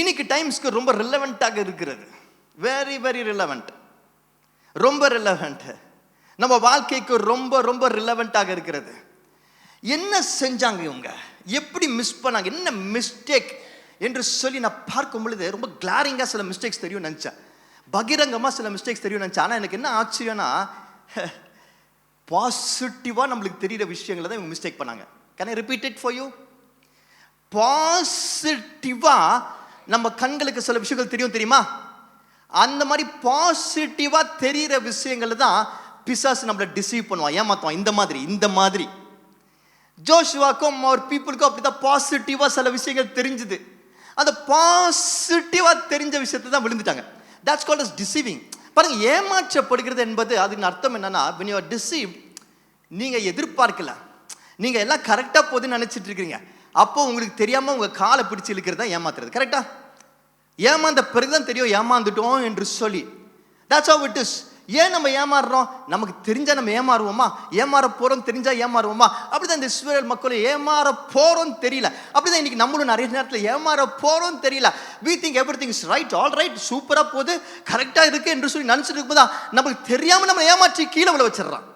இன்னைக்கு டைம்ஸ்க்கு ரொம்ப ரிலவெண்டாக இருக்கிறது. வெரி வெரி ரிலவெண்ட், ரொம்ப ரிலவெண்ட். நம்ம வாழ்க்கைக்கு ரொம்ப ரொம்ப ரிலவெண்டாக இருக்கிறது. என்ன செஞ்சாங்க இவங்க, எப்படி மிஸ் பண்ணாங்க, என்ன மிஸ்டேக் என்று சொல்லி நான் பார்க்கும் பொழுது ரொம்ப கிளாரிங்காக சில மிஸ்டேக்ஸ் தெரியும் நினச்சேன், பகிரங்கமாக சில மிஸ்டேக்ஸ் தெரியும் நினச்சேன். ஆனால் எனக்கு என்ன ஆச்சரியம்னா, பாசிட்டிவாக நம்மளுக்கு தெரிகிற விஷயங்களை தான் இவங்க மிஸ்டேக் பண்ணாங்க. Can I repeat it for you? பாசிட்டிவாக நம்ம கண்களுக்கு சில விஷயங்கள் தெரியும், தெரியுமா? அந்த மாதிரி பாசிட்டிவாக தெரிகிற விஷயங்கள் தான் பிசாசு நம்மளை டிசீவ் பண்ணுவான், ஏமாத்துவான். இந்த மாதிரி ஜோஷுவாக்கும் அவர் பீப்புளுக்கும் அப்படிதான் பாசிட்டிவாக சில விஷயங்கள் தெரிஞ்சுது. அந்த பாசிட்டிவாக தெரிஞ்ச விஷயத்தை தான் விழுந்துட்டாங்க. That's called as deceiving. பாருங்க, ஏமாற்றப்படுகிறது என்பது அதன் அர்த்தம் என்னன்னா, when you are deceived, நீங்க எதிர்பார்க்கல, நீங்க எல்லாம் கரெக்டா போகுதுன்னு நினைச்சிட்டு இருக்கீங்க, அப்போ உங்களுக்கு தெரியாம உங்க காலை பிடிச்சு இழுக்கிறது தான் ஏமாத்துறது. கரெக்டா? ஏமாந்த பிறகுதான் தெரியும் ஏமாந்துட்டோம் என்று சொல்லி. That's how it is. ஏன் நம்ம ஏமாறுறோம்? நமக்கு தெரிஞ்சா நம்ம ஏமாறுவோமா? ஏமாற போறோம் தெரிஞ்சா ஏமாறுவோமா? அப்படிதான் இந்த இஸ்ரவேல் மக்கள் ஏமாற போறோம் தெரியல. அப்படிதான் இன்னைக்கு நம்மளும் நிறைய நேரத்தில் ஏமாற போறோம் தெரியல. we think everything is right, all right, சூப்பரா போகுது, கரெக்டா இருக்கு என்று சொல்லி நினைச்சிட்டு இருக்கும்போது நமக்கு தெரியாம நம்ம ஏமாற்றி கீழே விழ வச்சிடறோம்.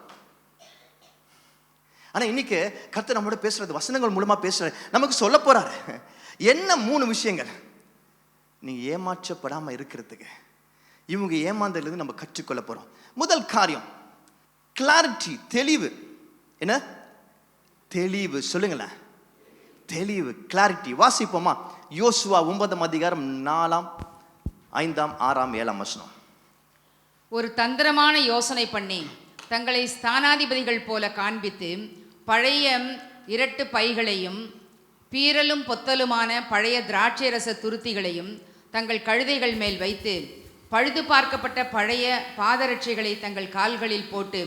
ஆனா இன்னைக்கு கர்த்தர் நம்மளோட பேசுறது, வசனங்கள் மூலமா பேசுறாரு, நமக்கு சொல்ல போறாரு. என்ன 3 விஷயங்கள் நீங்க ஏமாற்றப்படாம இருக்கிறதுக்கு, இவங்க ஏமாந்ததுலேருந்து நம்ம கற்றுக்கொள்ள போறோம். முதல் காரியம் கிளாரிட்டி, தெளிவு. என்ன தெளிவு? சொல்லுங்களேன். தெளிவு, கிளாரிட்டி. வாசிப்போமா? யோசுவா 9ஆம் அதிகாரம் 4ஆம் 5ஆம் 6ஆம் 7ஆம் வசனம். ஒரு தந்திரமான யோசனை பண்ணி தங்களை ஸ்தானாதிபதிகள் போல காண்பித்து பழைய இரட்டு பைகளையும் பீரலும் பொத்தலுமான பழைய திராட்சை ரச துருத்திகளையும் தங்கள் கழுதைகள் மேல் வைத்து பழுது பார்க்கப்பட்ட பழைய பாதரட்சைகளை தங்கள் கால்களில் போட்டு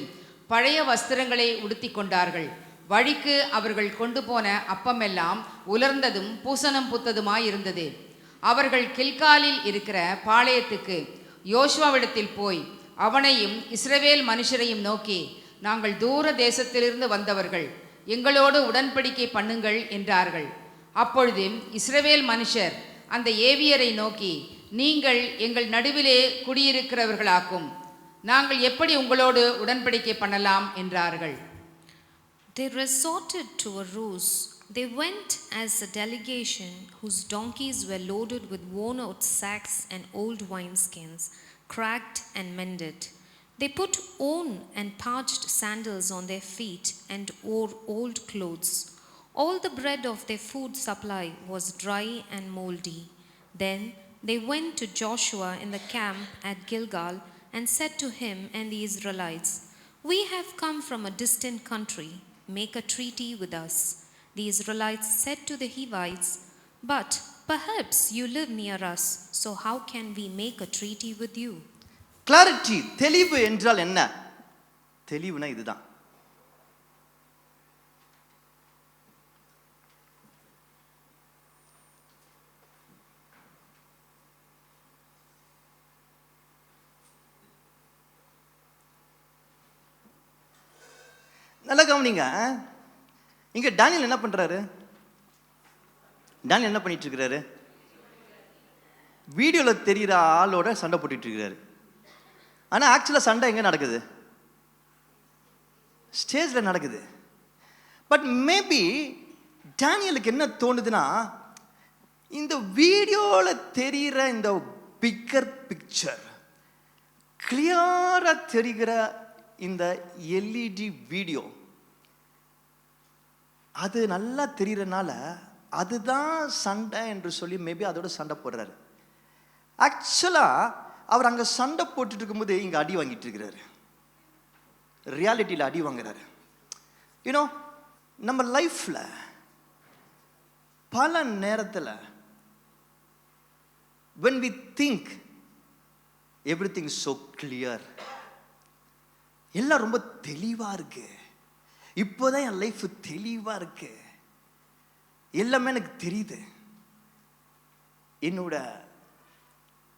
பழைய வஸ்திரங்களை உடுத்தி கொண்டார்கள். வழிக்கு அவர்கள் கொண்டு போன அப்பமெல்லாம் உலர்ந்ததும் பூசணம் பூத்ததுமாயிருந்தது. அவர்கள் கில்காலில் இருக்கிற பாளையத்துக்கு யோசுவாவிடத்தில் போய் அவனையும் இஸ்ரவேல் மனுஷரையும் நோக்கி, நாங்கள் தூர தேசத்திலிருந்து வந்தவர்கள், எங்களோடு உடன்படிக்கை பண்ணுங்கள் என்றார்கள். அப்பொழுது இஸ்ரவேல் மனுஷர் அந்த ஏவியரை நோக்கி, நீங்கள் எங்கள் நடுவிலே குடியிருக்கிறவர்களாக்கும், நாங்கள் எப்படி உங்களோடு உடன்படிக்கை பண்ணலாம் என்றார்கள். They resorted to a ruse. They went as a delegation whose donkeys were loaded with worn out sacks and old wineskins, cracked and mended. They put worn and parched sandals on their feet and wore old clothes. All the bread of their food supply was dry and moldy. Then they went to Joshua in the camp at Gilgal and said to him and the Israelites, "We have come from a distant country. Make a treaty with us." The Israelites said to the Hivites, "But perhaps you live near us, so how can we make a treaty with you?" Clarity, தெளிவு என்றால் என்ன? தெளிவுனா இதுதான். நல்லா கவனிங்க. இங்க Daniel என்ன பண்றாரு? Daniel என்ன பண்ணிட்டு இருக்கிறாரு? வீடியோல தெரிகிற ஆளோட சண்டை போட்டுட்டு இருக்கிறாரு. ஆனா ஆக்சுவலா சண்டை எங்க நடக்குது? ஸ்டேஜ்ல நடக்குது. பட் மேபி டேனியலுக்கு என்ன தோணுதுன்னா, இந்த வீடியோல தெரிகிற இந்த பிக்கர் பிக்சர், கிளியரா தெரிகிற இந்த எல்இடி வீடியோ, அது நல்லா தெரியறனால அதுதான் சண்டை என்று சொல்லி மேபி அதோட சண்டை போடுறாரு. ஆக்சுவலா அவர் அங்க சண்டை போட்டுட்டு இருக்கும்போது இங்க அடி வாங்கிட்டு இருக்கிறாரு. ரியாலிட்டியில் அடி வாங்குறாரு. யூனோ, நம்ம லைஃப்ல பல நேரத்தில் when we think everything is so clear, எல்லாம் ரொம்ப தெளிவா இருக்கு, இப்போதான் என் லைஃப் தெளிவா இருக்கு, எல்லாமே எனக்கு தெரியுது, என்னோட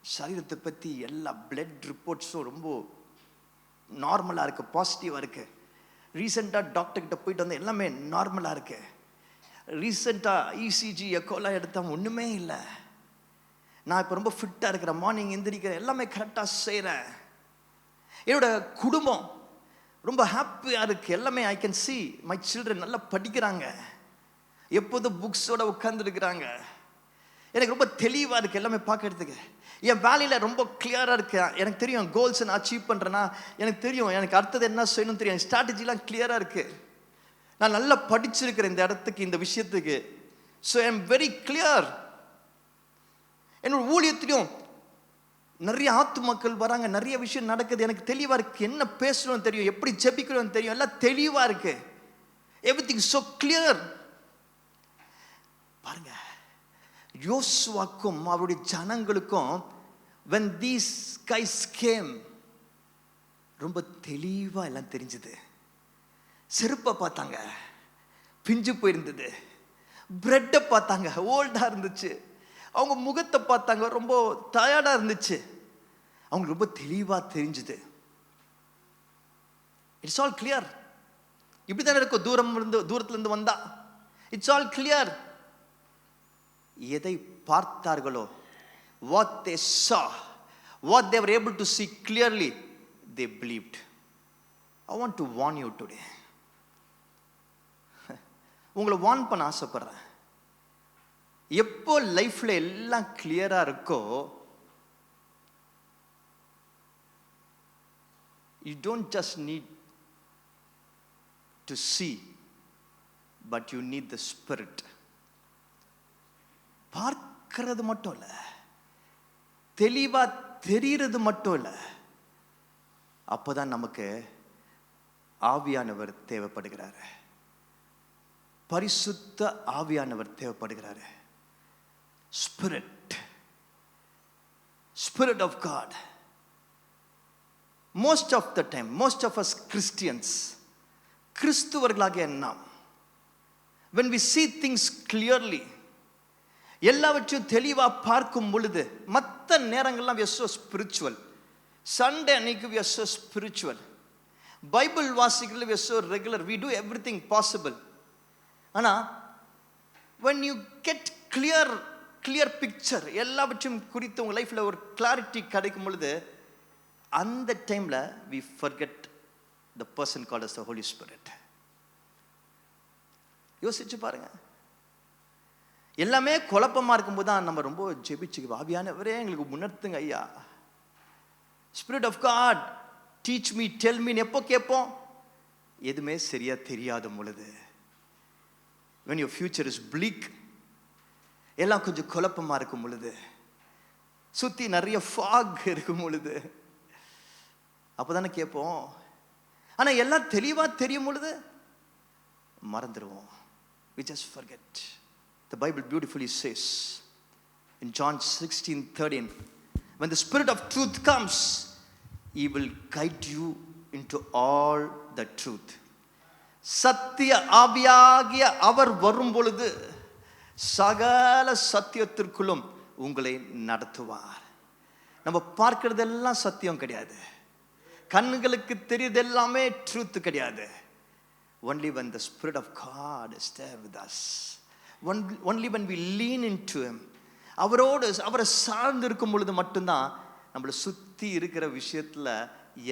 சரீரத்தை பற்றி எல்லா பிளட் ரிப்போர்ட்ஸும் ரொம்ப நார்மலாக இருக்கு, பாசிட்டிவாக இருக்கு, ரீசெண்டாக டாக்டர்கிட்ட போயிட்டு வந்து எல்லாமே நார்மலாக இருக்கு, ரீசெண்டாக இசிஜி எக்கோலாம் எடுத்தால் ஒன்றுமே இல்லை, நான் இப்போ ரொம்ப ஃபிட்டாக இருக்கிறேன், மார்னிங் எந்திரிக்கிறேன், எல்லாமே கரெக்டாக செய்கிறேன், என்னோட குடும்பம் ரொம்ப ஹாப்பியாக இருக்குது, எல்லாமே I can see my children நல்லா படிக்கிறாங்க, எப்போதும் புக்ஸோட உட்காந்துருக்குறாங்க, எனக்கு ரொம்ப தெளிவாக இருக்குது எல்லாமே பார்க்கறதுக்கு, என் வேலையில் ரொம்ப கிளியராக இருக்கு, எனக்கு தெரியும் கோல்ஸ் நான் அச்சீவ் பண்ணுறேன்னா எனக்கு தெரியும், எனக்கு அடுத்தது என்ன செய்யணும்னு தெரியும், ஸ்ட்ராட்டஜிலாம் கிளியராக இருக்குது, நான் நல்லா படிச்சிருக்கிறேன் இந்த இடத்துக்கு, இந்த விஷயத்துக்கு, so I am very clear. என்னோட ஊழியத்திலையும் நிறைய ஆத்துமக்கள் வராங்க, நிறைய விஷயம் நடக்குது, எனக்கு தெளிவாக இருக்குது, என்ன பேசணும்னு தெரியும், எப்படி ஜெபிக்கணும்னு தெரியும், எல்லாம் தெளிவாக இருக்கு, எவ்ரிதிங் so clear. பாருங்க, யோசுவாக்கும் அவருடைய ஜனங்களுக்கும் when these guys came ரொம்ப தெளிவா எல்லாம் தெரிஞ்சது. செருப்பை பார்த்தாங்க, பிஞ்சு போயிருந்தது, பிரெட்டை பார்த்தாங்க, ஓல்டா இருந்துச்சு, அவங்க முகத்தை பார்த்தாங்க, ரொம்ப டயர்டா இருந்துச்சு, அவங்க ரொம்ப தெளிவா தெரிஞ்சது. It's all clear. இப்படித்தானே இருக்கும், தூரத்துல இருந்து வந்தா இட்ஸ் ஆல் கிளியர். எதை பார்த்தார்களோ, what they saw, what they were able to see clearly, they believed. I want to warn you today. உங்களை வார்ன் பண்ண ஆசைப்படுறேன். எப்போ லைஃப்ல எல்லாம் கிளியரா இருக்கோ, you don't just need to see, but you need the Spirit. பார்க்கிறது மட்டும் இல்லை, தெளிவா தெரிகிறது மட்டும் இல்லை, அப்போதான் நமக்கு ஆவியானவர் தேவைப்படுகிறாரு, பரிசுத்த ஆவியானவர் தேவைப்படுகிறாரு. Spirit, spirit of God. Most of the time, most of us Christians, கிறிஸ்துவர்களாகிய நாம், when we see things clearly, எல்லாவற்றையும் தெளிவாக பார்க்கும் பொழுது, மற்ற நேரங்கள்லாம் we are so spiritual. Sunday அன்னைக்கு we are so spiritual. Bible வாசிக்கிறது we are so regular. We do everything possible. ஆனால் when you get clear picture, எல்லாவற்றையும் குறித்து உங்கள் லைஃப்பில் ஒரு கிளாரிட்டி கிடைக்கும் பொழுது, அந்த டைமில் we forget the person called as the Holy Spirit. யோசிச்சு பாருங்க. எல்லாமே குழப்பமா இருக்கும்போது தான் நம்ம ரொம்ப ஜெபிச்சு, ஆவியானவரே எங்களுக்கு உணர்த்துங்க ஐயா, spirit of God teach me, tell me, எப்போ கேட்போம்? எதுவுமே சரியா தெரியாத பொழுது, when your future is bleak, எல்லாம் கொஞ்சம் குழப்பமா இருக்கும் பொழுது, சுத்தி நிறைய ஃபாக் இருக்கும் பொழுது, அப்போதானே கேட்போம். ஆனா எல்லாம் தெளிவா தெரியும் பொழுது மறந்துடுவோம். We just forget. The Bible beautifully says in John 16:13, when the Spirit of truth comes, He will guide you into all the truth. சத்திய ஆவியாகிய அவர் வரும் பொழுது சகல சத்தியத்திற்குள்ளும் உங்களை நடத்துவார். நம்ம பார்க்கிறதெல்லாம் சத்தியம் கிடையாது, கண்களுக்கு தெரியுது எல்லாமே ட்ரூத் கிடையாது. Only when the Spirit of God is there with us. Only when we lean into Him. அவரை சார்ந்து இருக்கும் பொழுது மட்டும்தான் நம்மளை சுற்றி இருக்கிற விஷயத்தில்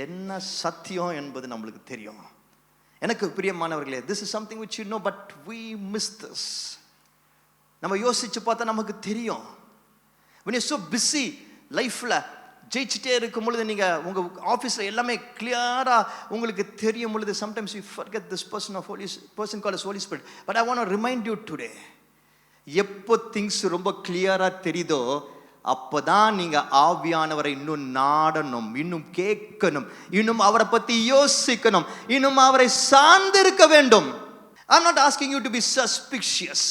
என்ன சத்தியம் என்பது நம்மளுக்கு தெரியும். எனக்கு பிரியமானவர்களே, this is something which you know but we miss this. நம்ம யோசிச்சு பார்த்தா நமக்கு தெரியும். when you're so busy லைஃப்ல ஜெயிச்சுட்டே இருக்கும் பொழுது, நீங்கள் உங்கள் ஆஃபீஸில் எல்லாமே கிளியராக உங்களுக்கு தெரியும் பொழுது, sometimes you forget this person called as Holy Spirit. But I want to remind you today, எப்போ திங்ஸ் ரொம்ப கிளியராக தெரியுதோ அப்போதான் நீங்கள் ஆவியானவரை இன்னும் நாடணும், இன்னும் கேட்கணும், இன்னும் அவரை பற்றி யோசிக்கணும், இன்னும் அவரை சார்ந்திருக்க வேண்டும். I'm not asking you to be suspicious.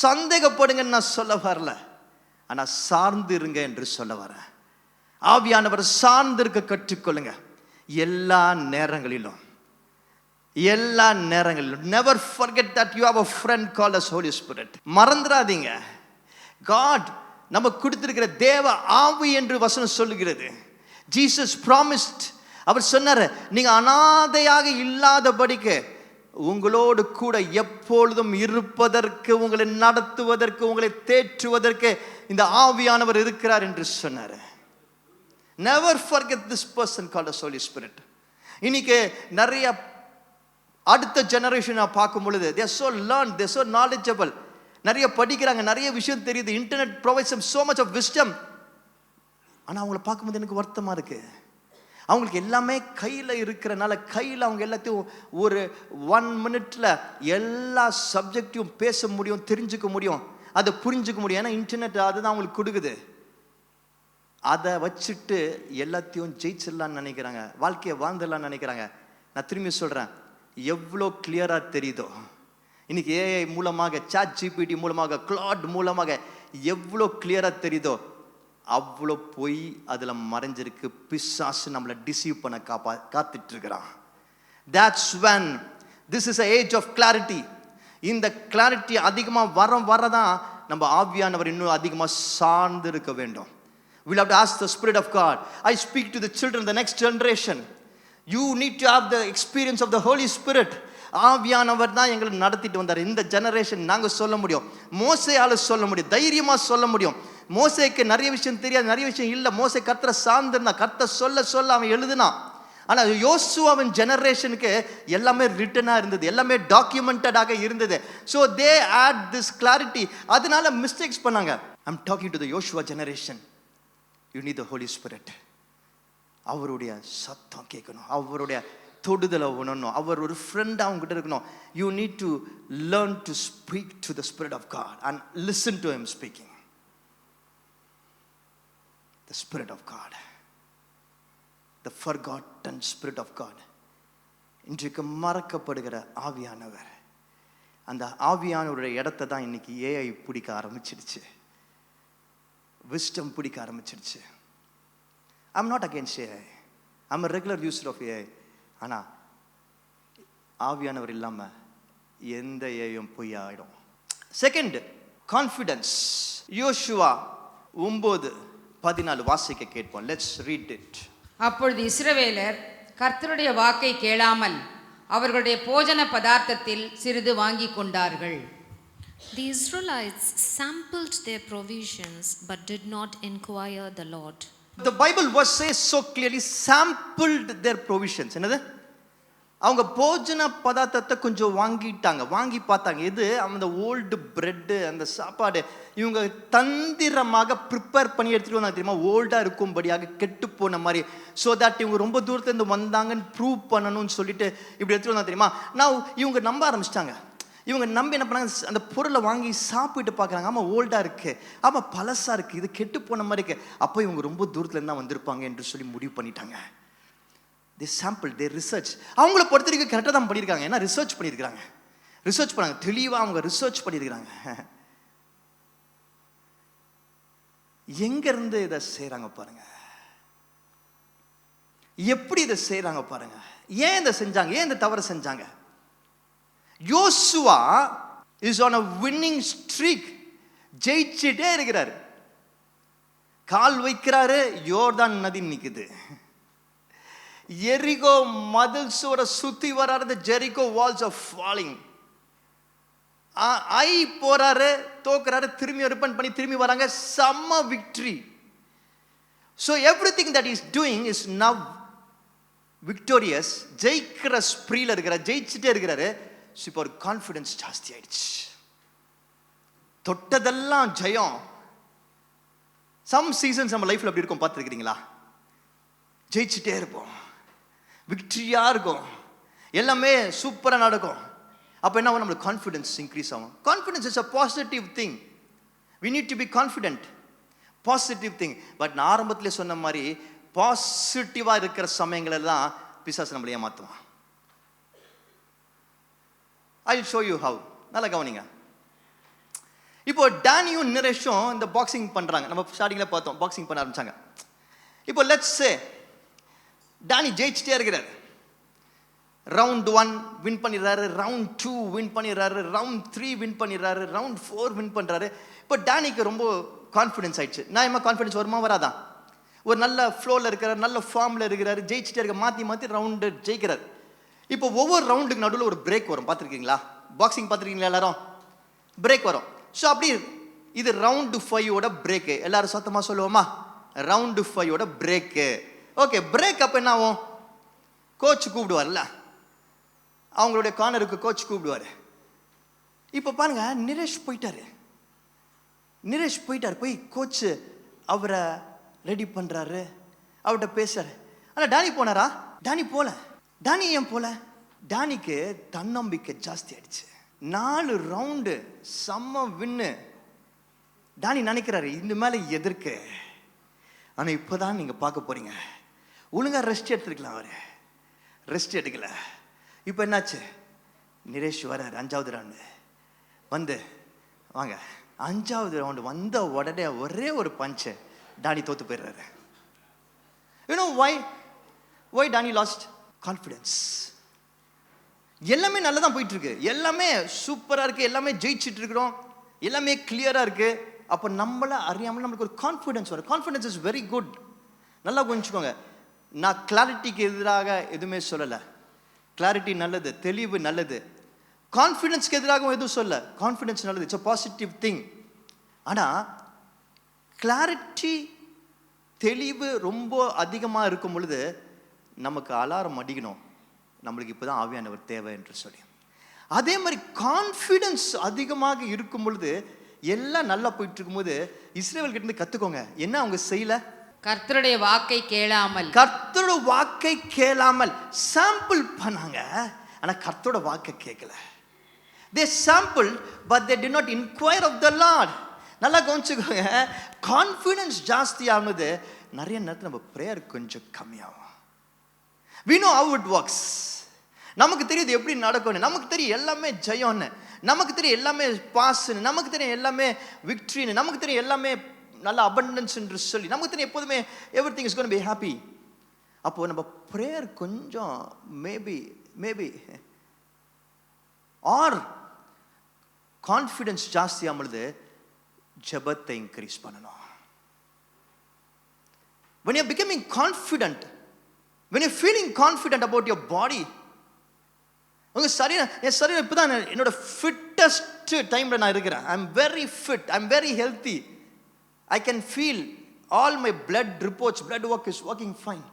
சந்தேகப்படுங்கன்னு நான் சொல்ல வரல, ஆனால் சார்ந்து இருங்க என்று சொல்ல வரேன். ஆவியானவர் சார்ந்திருக்க கற்றுக்கொள்ளுங்க எல்லா நேரங்களிலும். Never forget that you have a friend called as Holy Spirit. மறந்துடாதீங்க, God நம்ம கொடுத்திருக்கிற தேவ ஆவி என்று வசனம் சொல்லுகிறது. Jesus promised, அவர் சொன்னார், நீங்க அனாதையாக இல்லாதபடிக்கு உங்களோடு கூட எப்பொழுதும் இருப்பதற்கு, உங்களை நடத்துவதற்கு, உங்களை தேற்றுவதற்கு இந்த ஆவியானவர் இருக்கிறார் என்று சொன்னார். Never forget this person called as Holy Spirit. இன்னைக்கு நிறைய அடுத்த ஜெனரேஷனை பார்க்கும் பொழுது they are so learned, they are so knowledgeable. நிறைய படிக்கிறாங்க, நிறைய விஷயம் தெரியுது. Internet provides them so much of wisdom. ஆனால் அவங்கள பார்க்கும்போது எனக்கு வருத்தமாக இருக்கு. அவங்களுக்கு எல்லாமே கையில் இருக்கிறனால, கையில் அவங்க எல்லாத்தையும் ஒரு 1 minute எல்லா சப்ஜெக்டையும் பேச முடியும், தெரிஞ்சுக்க முடியும், அதை புரிஞ்சுக்க முடியும். ஏன்னா இன்டர்நெட் அதுதான் அவங்களுக்கு கொடுக்குது. அதை வச்சுட்டு எல்லாத்தையும் ஜெயிச்சிடலான்னு நினைக்கிறாங்க, வாழ்க்கையை வாழ்ந்துடலான்னு நினைக்கிறாங்க. நான் திரும்பி சொல்கிறேன், எவ்வளோ கிளியராக தெரியுதோ இன்னைக்கு ஏஐ மூலமாக, ChatGPT மூலமாக, கிளாட் மூலமாக எவ்வளோ கிளியராக தெரியுதோ அவ்வளோ பொய் அதில் மறைஞ்சிருக்கு. பிசாசு நம்மளை டிசீவ் பண்ண காத்துட்டு இருக்கிறான். That's when this is an age of clarity. இந்த கிளாரிட்டி அதிகமாக வரதான் நம்ம ஆவியானவர் இன்னும் அதிகமாக சார்ந்து இருக்க வேண்டும். We'll have to ask the Spirit of God. I speak to the children, the next generation. You need to have the experience of the Holy Spirit. ஆவியானவர் தான் எங்களை நடத்திட்டு வந்தார். இந்த ஜெனரேஷன் நாங்கள் சொல்ல முடியும், மோசேயால சொல்ல முடியும், தைரியமாக சொல்ல முடியும். மோசேக்கு நிறைய விஷயம் தெரியாது, நிறைய விஷயம் இல்லை. மோசே கர்த்தரை சார்ந்திருந்தா, கர்த்தர் சொல்ல அவன் எழுதுனான். ஆனால் யோசுவாவின் ஜெனரேஷனுக்கு எல்லாமே ரிட்டனாக இருந்தது, எல்லாமே டாக்குமெண்டடாக இருந்தது. So they add this clarity. அதனால மிஸ்டேக்ஸ் பண்ணாங்க. I'm talking to the Yosuva generation. You need the holy spirit. அவருடைய சத்தம் கேட்கணும், அவருடைய தொடுதலை உணரணும், அவர் ஒரு ஃப்ரெண்டாக அவங்ககிட்ட இருக்கணும். You need to learn to speak to the spirit of God and listen to him speaking. The spirit of God, the forgotten spirit of God. இன்றைக்கு மறக்கப்படுகிற ஆவியானவர், அந்த ஆவியானவருடைய இடத்த தான் இன்னைக்கு ஏஐ பிடிக்க ஆரம்பிச்சிடுச்சு, விஸ்டம் பிடிக்க ஆரம்பிச்சிடுச்சு. I'm not against AI. I'm a regular user of AI. ஆனால் ஆவியானவர் இல்லாமல் எந்த ஏயும் பொய் ஆகிடும். Second, confidence. யோசுவா 9:14 வாசிக்க கேட்போம். Let's read it. அப்பொழுது இஸ்ரவேலர் கர்த்தருடைய வாக்கை கேளாமல் அவர்களுடைய போஜன பதார்த்தத்தில் சிறிது வாங்கி கொண்டார்கள். The Israelites sampled their provisions but did not inquire the Lord. The Bible verse says so clearly, sampled their provisions. என்னது? அவங்க போஜன பதார்த்தத்தை கொஞ்சம் வாங்கிட்டாங்க, வாங்கி பார்த்தாங்க. இது அந்த ஓல்டு பிரெட்டு, அந்த சாப்பாடு இவங்க தந்திரமாக ப்ரிப்பேர் பண்ணி எடுத்துகிட்டு வந்தாங்க தெரியுமா, ஓல்டாக இருக்கும்படியாக, கெட்டு போன மாதிரி. ஸோ தட் இவங்க ரொம்ப தூரத்துலேருந்து வந்தாங்கன்னு ப்ரூவ் பண்ணணும்னு சொல்லிட்டு இப்படி எடுத்துகிட்டு வந்தாங்க தெரியுமா. நான் இவங்க நம்ப ஆரம்பிச்சிட்டாங்க. இவங்க நம்பி என்ன பண்ணாங்க, அந்த பொருளை வாங்கி சாப்பிட்டு பார்க்குறாங்க. ஆமாம் ஓல்டாக இருக்குது, ஆமாம் பழசாக இருக்குது, இது கெட்டு போன மாதிரி இருக்குது. அப்போ இவங்க ரொம்ப தூரத்துலேருந்து தான் வந்திருப்பாங்க என்று சொல்லி முடிவு பண்ணிட்டாங்க. தே சாம்பிள், தே ரிசர்ச். அவங்கள பொறுத்த வரைக்கும் கரெக்டாக தான் பண்ணியிருக்காங்க. ஏன்னா ரிசர்ச் பண்ணியிருக்கிறாங்க, ரிசர்ச் பண்ணாங்க, தெளிவாக அவங்க ரிசர்ச் பண்ணியிருக்கிறாங்க. எங்கேருந்து இதை செய்கிறாங்க பாருங்க, எப்படி இதை செய்கிறாங்க பாருங்க, ஏன் இதை செஞ்சாங்க, ஏன் இந்த தவறை செஞ்சாங்க. Yosuva is on a winning streak. ஜெயிச்சிட்டே இருக்கிறார். கால் வைக்கிறாரு, யோர்தான் நதி நிக்குது. எரிகோ மதில் சுவரை சுத்தி வராரு, ஜெரிகோ வால்ஸ் ஆர் ஃபாலிங். ஐ போறாரு, தோக்குறாரு, திரும்பி ரிப்பன் பண்ணி திரும்பி வராங்க, செம்ம victory. So everything that he is doing is now victorious. ஜெயிக்கிற ஸ்ப்ரீல இருக்கிறார், ஜெயிச்சுட்டே இருக்கிறாரு. இப்போ ஒரு கான்ஃபிடன்ஸ் ஜாஸ்தி ஆயிடுச்சு. தொட்டதெல்லாம் ஜெயம். சம் சீசன்ஸ் நம்ம லைஃப்ல அப்படி இருக்கும், பார்த்துருக்கிறீங்களா? ஜெயிச்சுட்டே இருப்போம், விக்டரியா இருக்கும், எல்லாமே சூப்பரா நடக்கும். அப்ப என்ன ஆகும்? நம்மளுக்கு கான்ஃபிடன்ஸ் இன்க்ரீஸ் ஆகும். Confidence is a positive thing. We need to be confident. Positive thing. But நான் ஆரம்பத்திலே சொன்ன மாதிரி பாசிட்டிவா இருக்கிற சமயங்கள் தான் பிசாசு நம்மளை ஏமாத்துவான். I will show you how. நல்லா கவனிங்க. இப்போ டேனியும் நிரேஷும் இந்த பாக்ஸிங் பண்றாங்க. நம்ம ஸ்டார்டிங்ல பார்த்தோம், பாக்ஸிங் பண்ண ஆரம்பிச்சாங்க. இப்போ லெட்ஸ் சே டேனி ஜெயிச்சிட்டே இருக்கிறார். ரவுண்ட் 1 வின் பண்ணிடுறாரு, ரவுண்ட் 2 வின் பண்ணிடுறாரு, ரவுண்ட் 3 வின் பண்ணிடுறாரு, ரவுண்ட் 4 வின் பண்றாரு. இப்போ டேனிக்கு ரொம்ப கான்ஃபிடன்ஸ் ஆயிடுச்சு. நான் கான்ஃபிடன்ஸ் வருமா வராதா? ஒரு நல்ல ஃப்ளோவில் இருக்கிறார், நல்ல ஃபார்மில் இருக்கிறார், ஜெயிச்சுட்டே இருக்க, மாற்றி மாற்றி ரவுண்டு ஜெயிக்கிறார். இப்போ ஒவ்வொரு ரவுண்டுக்கு நடுவில் ஒரு பிரேக் வரும். பார்த்துருக்கீங்களா? பாக்ஸிங் பார்த்துருக்கீங்களா எல்லாரும்? பிரேக் வரும். ஸோ அப்படி இது ரவுண்டு 5 பிரேக்கு. எல்லாரும் சத்தமாக சொல்லுவோமா? Round 5 brake. ஓகே, பிரேக் அப்போ என்ன ஆகும்? கோச் கூப்பிடுவார்ல, அவங்களுடைய கார்னருக்கு கோச் கூப்பிடுவார். இப்போ பாருங்க, நிரேஷ் போயிட்டார். போய் கோச் அவரை ரெடி பண்றாரு, அவர்கிட்ட பேசுறாரு. ஆனால் டேனி போனாரா? டேனி போல. டேனி ஏன் போல? டேனிக்கு தன்னம்பிக்கை ஜாஸ்தி ஆயிடுச்சு. 4 ரவுண்டு செம்ம வின்னு. டேனி நினைக்கிறாரு இந்த மேல எதிர்க்கு. ஆனா இப்பதான் நீங்க பார்க்க போறீங்க, ஒழுங்கா ரெஸ்ட் எடுத்துருக்கலாம். அவரு ரெஸ்ட் எடுக்கல. இப்போ என்னாச்சு? நிரேஷ் வராரு 5வது ரவுண்டு. வந்து வாங்க, 5வது ரவுண்டு வந்த உடனே ஒரே ஒரு பஞ்சு டானி தோத்து போயிடுறாரு. You know why Danny lost? Confidence. எல்லாமே நல்லா தான் போயிட்டு இருக்கு, எல்லாமே சூப்பரா இருக்கு, எல்லாமே ஜெயிச்சிட்டு இருக்கிறோம், எல்லாமே கிளியரா இருக்கு. அப்போ நம்மள அறியாமல் நம்மளுக்கு ஒரு கான்ஃபிடன்ஸ் வரும். Confidence is very good. நல்லா புரிஞ்சுக்கோங்க, நான் கிளாரிட்டிக்கு எதிராக எதுவுமே சொல்லலை. கிளாரிட்டி நல்லது, தெளிவு நல்லது. கான்ஃபிடன்ஸ்க்கு எதிராகவும் எதுவும் சொல்ல. கான்ஃபிடன்ஸ் நல்லது, இட்ஸ் a பாசிட்டிவ் திங். ஆனால் கிளாரிட்டி, தெளிவு ரொம்ப அதிகமாக இருக்கும் பொழுது நமக்கு அலாரம் அடிக்கணும், நம்மளுக்கு இப்போ தான் ஆவியானவர் தேவை என்று சொல்லி. அதே மாதிரி கான்ஃபிடன்ஸ் அதிகமாக இருக்கும் பொழுது, எல்லாம் நல்லா போயிட்டு இருக்கும்போது இஸ்ரவேல் கிட்ட இருந்து கற்றுக்கோங்க. என்ன அவங்க செய்யல? கர்த்தருடைய வாக்கை கேளாமல், கர்த்தருடைய வாக்கை கேளாமல் சாம்பிள் பண்ணாங்க. ஆனால் கர்த்தரோட வாக்கை கேட்கல. They sampled but they did not inquire of the Lord. நல்லா கவனிச்சுக்கோங்க, கான்ஃபிடன்ஸ் ஜாஸ்தி ஆகுது, நிறைய நேரத்தில் நம்ம ப்ரேயர் கொஞ்சம் கம்மியாகும். We know how it works. நமக்கு தெரியுது எப்படி நடக்கும்னு, நமக்கு தெரியும் எல்லாமே ஜெயம்னு, நமக்கு தெரியும் எல்லாமே பாஸ்ன்னு, நமக்கு தெரியும் எல்லாமே விக்ட்ரின்னு, நமக்கு தெரியும் எல்லாமே நல்ல அபண்டன்ஸ் என்று சொல்லி, நமக்கு தெரியும் எப்போதுமே everything is going to be happy. அப்போ நம்ம ப்ரேயர் கொஞ்சம் மேபி ஆர் கான்ஃபிடன்ஸ் ஜாஸ்தி ஆகுது, ஜெபத்தை இன்க்ரீஸ் பண்ணணும். when you're becoming confident, when you're feeling confident about your body, உங்க சரீரம், என் சரீரம் இப்போதான் என்னோட ஃபிட்டஸ்ட் டைம்ல நான் இருக்கிறேன். I am very fit, I am very healthy, I can feel all my blood reports, blood work is working fine.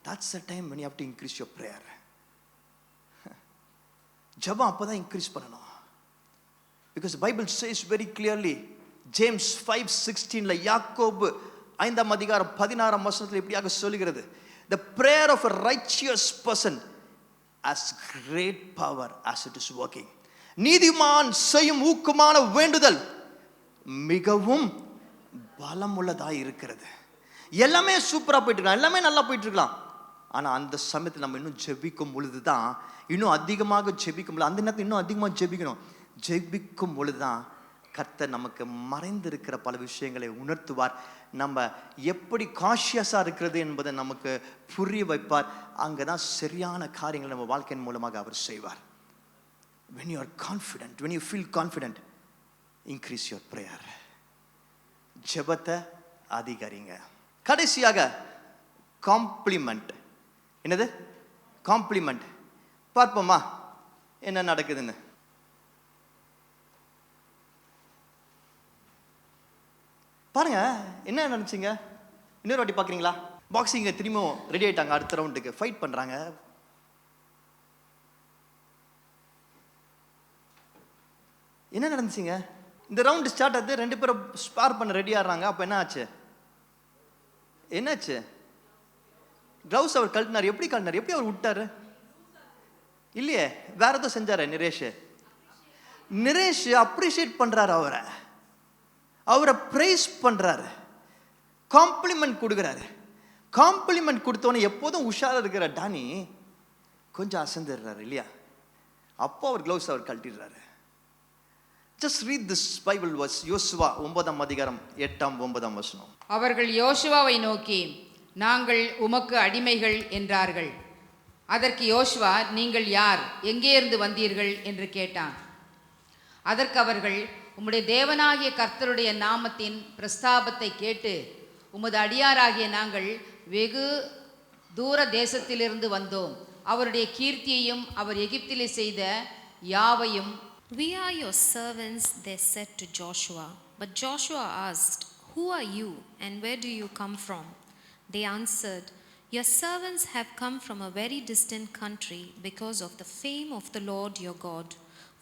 That's the time when you have to increase your prayer. ஜெபம் அப்பதான் increase பண்ணணும். Because the Bible says very clearly, James 5:16 யாக்கோபு 5ஆம் அதிகாரம் 16ஆம் வசனத்தில் இப்படியாக சொல்லுகிறது, the prayer of a righteous person has great power as it is working. நீதிமான் செய்யும் ஊக்கமான வேண்டுதல் மிகவும் பலமுள்ளதாய் இருக்கிறது. எல்லாமே சூப்பரா போயிட்டு இருக்கலாம், எல்லாமே நல்லா போயிட்டு இருக்கலாம், ஆனா அந்த சமயத்தில் நம்ம இன்னும் ஜெபிக்கும் பொழுதுதான், இன்னும் அதிகமாக ஜெபிக்கும் பொழுது, அந்த நேரத்தில் இன்னும் அதிகமாக ஜெபிக்கணும். ஜெபிக்கும் பொழுதுதான் கர்த்தர் நமக்கு மறைந்திருக்கிற பல விஷயங்களை உணர்த்துவார். நம்ம எப்படி காஷியஸா இருக்கிறது என்பதை நமக்கு புரிய வைப்பார். அங்கதான் சரியான காரியங்களை நம்ம வாழ்க்கையின் மூலமாக அவர் செய்வார். when you are confident, when you feel confident, increase your prayer. ஜெபத்தை அதிகரிங்க. கடைசியாக காம்ப்ளிமெண்ட். என்னது? காம்ப்ளிமெண்ட். பார்ப்போமா என்ன நடக்குதுன்னு. பாருங்க என்ன நினைச்சீங்க. இன்னொரு வாட்டி பார்க்குறீங்களா? பாக்ஸிங்க திரும்பியும் ரெடி ஆயிட்டாங்க, அடுத்த ரவுண்டுக்கு ஃபைட் பண்றாங்க. என்ன நடந்துச்சுங்க? இந்த ரவுண்ட் ஸ்டார்ட் ஆகுது, 2 பேரும் ஸ்பார் பண்ண ரெடி ஆடுறாங்க. அப்போ என்ன ஆச்சு? என்னாச்சு? க்ளவுஸ் அவர் கழட்டினார். எப்படி கழட்டினார்? எப்படி அவர் விட்டாரு? இல்லையே, வேற ஏதோ செஞ்சாரு. நிரேஷ் அப்ரிஷியேட் பண்றாரு, அவரை பிரைஸ் பண்றாரு, காம்ப்ளிமெண்ட் கொடுக்குறாரு. காம்ப்ளிமெண்ட் கொடுத்தவனே எப்போதும் உஷாரா இருக்கிற டானி கொஞ்சம் அசந்துடுறாரு இல்லையா? அப்போ அவர் க்ளவுஸ் அவர் கழட்டிடுறாரு. Just read this Bible verse. Yosuva 9ஆம் அதிகாரம் 8ஆம் 9ஆம் வசனம். அவர்கள் யோசுவாவை நோக்கி, நாங்கள் உமக்கு அடிமைகள் என்றார்கள். அதற்கு யோசுவா, நீங்கள் யார், எங்கே இருந்து வந்தீர்கள் என்று கேட்டான். அதற்கு அவர்கள், உம்முடைய தேவனாகிய கர்த்தருடைய நாமத்தின் பிரஸ்தாபத்தை கேட்டு உமது அடியாராகிய நாங்கள் வெகு தூர தேசத்திலிருந்து வந்தோம். அவருடைய கீர்த்தியையும் அவர் எகிப்திலே செய்த யாவையும். We are your servants, they said to Joshua. But Joshua asked, who are you and where do you come from? They answered, your servants have come from a very distant country because of the fame of the Lord your God.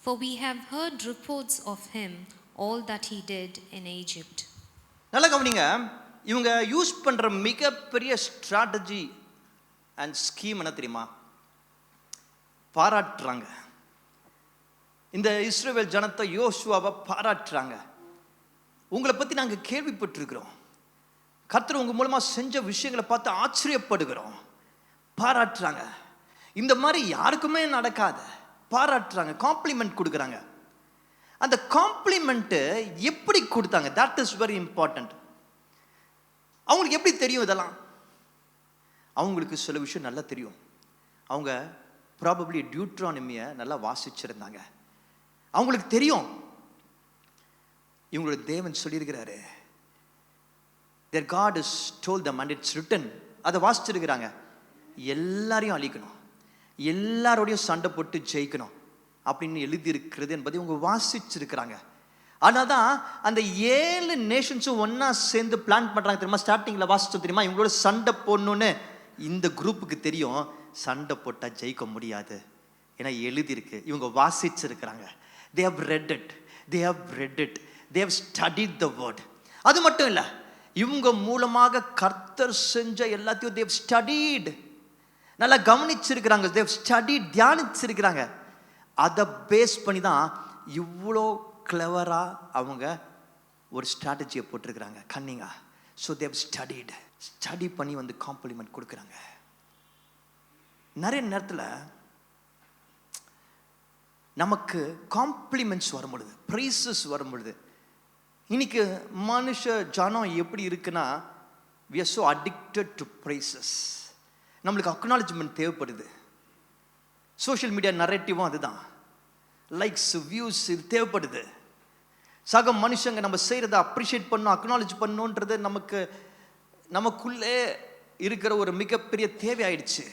For we have heard reports of him, all that he did in Egypt. நல்லா கவனிங்க. இவங்க use பண்ற மிகப்பெரிய strategy and scheme என்ன தெரியுமா? பாராட்டுறாங்க. இந்த இஸ்ரவேல் ஜனத்தை, யோசுவாவை பாராட்டுறாங்க. உங்களை பற்றி நாங்கள் கேள்விப்பட்டிருக்கிறோம், கர்த்தர் உங்கள் மூலமாக செஞ்ச விஷயங்களை பார்த்து ஆச்சரியப்படுகிறோம். பாராட்டுறாங்க. இந்த மாதிரி யாருக்குமே நடக்காது. பாராட்டுறாங்க, காம்ப்ளிமெண்ட் கொடுக்குறாங்க. அந்த காம்ப்ளிமெண்ட்டு எப்படி கொடுத்தாங்க? That is very important. அவங்களுக்கு எப்படி தெரியும் இதெல்லாம்? அவங்களுக்கு சில விஷயம் நல்லா தெரியும். அவங்க ப்ராபப்ளி டியூட்ரானமியை நல்லா வாசிச்சிருந்தாங்க. அவங்களுக்கு தெரியும் இவங்களோட தேவன் சொல்லியிருக்கிறாரு, their God has told them and it's written. அதை வாசிச்சிருக்கிறாங்க. எல்லாரையும் அழிக்கணும், எல்லாரோடையும் சண்டை போட்டு ஜெயிக்கணும் அப்படின்னு எழுதியிருக்கிறது என்பதை இவங்க வாசிச்சிருக்கிறாங்க. ஆனால் தான் அந்த 7 நேஷன்ஸும் ஒன்றா சேர்ந்து பிளான் பண்ணுறாங்க தெரியுமா? ஸ்டார்டிங்கில் வாசிச்சோம் தெரியுமா? இவங்களோட சண்டை போடணுன்னு இந்த குரூப்புக்கு தெரியும், சண்டை போட்டால் ஜெயிக்க முடியாது. ஏன்னா எழுதியிருக்கு, இவங்க வாசிச்சிருக்கிறாங்க. They have read it. They have studied the word. அது மட்டும் இல்லை, இவங்க மூலமாக கர்த்தர் செஞ்ச எல்லாத்தையும் they have studied. நல்லா கவனிச்சிருக்கிறாங்க. they have studied, தியானிச்சிருக்கிறாங்க. அதை பேஸ் பண்ணி தான் இவ்வளோ கிளவராக அவங்க ஒரு ஸ்ட்ராட்டஜியை போட்டிருக்கிறாங்க, கன்னிங்கா. So they have studied. ஸ்டடி பண்ணி வந்து காம்ப்ளிமெண்ட் கொடுக்குறாங்க. நிறைய நேரத்தில் நமக்கு காம்ப்ளிமெண்ட்ஸ் வரும் பொழுது, ப்ரைஸஸ் வரும் பொழுது, இன்னைக்கு மனுஷ ஜனம் எப்படி இருக்குன்னா, we are so addicted to praises. நம்மளுக்கு அக்னாலஜ்மெண்ட் தேவைப்படுது. சோஷியல் மீடியா நரேட்டிவும் அதுதான். லைக்ஸ், வியூஸ் இது தேவைப்படுது. சக மனுஷங்க நம்ம செய்கிறத அப்ரிஷியேட் பண்ணணும், அக்னாலஜ் பண்ணணுன்றது நமக்குள்ளே இருக்கிற ஒரு மிகப்பெரிய தேவை ஆயிடுச்சு.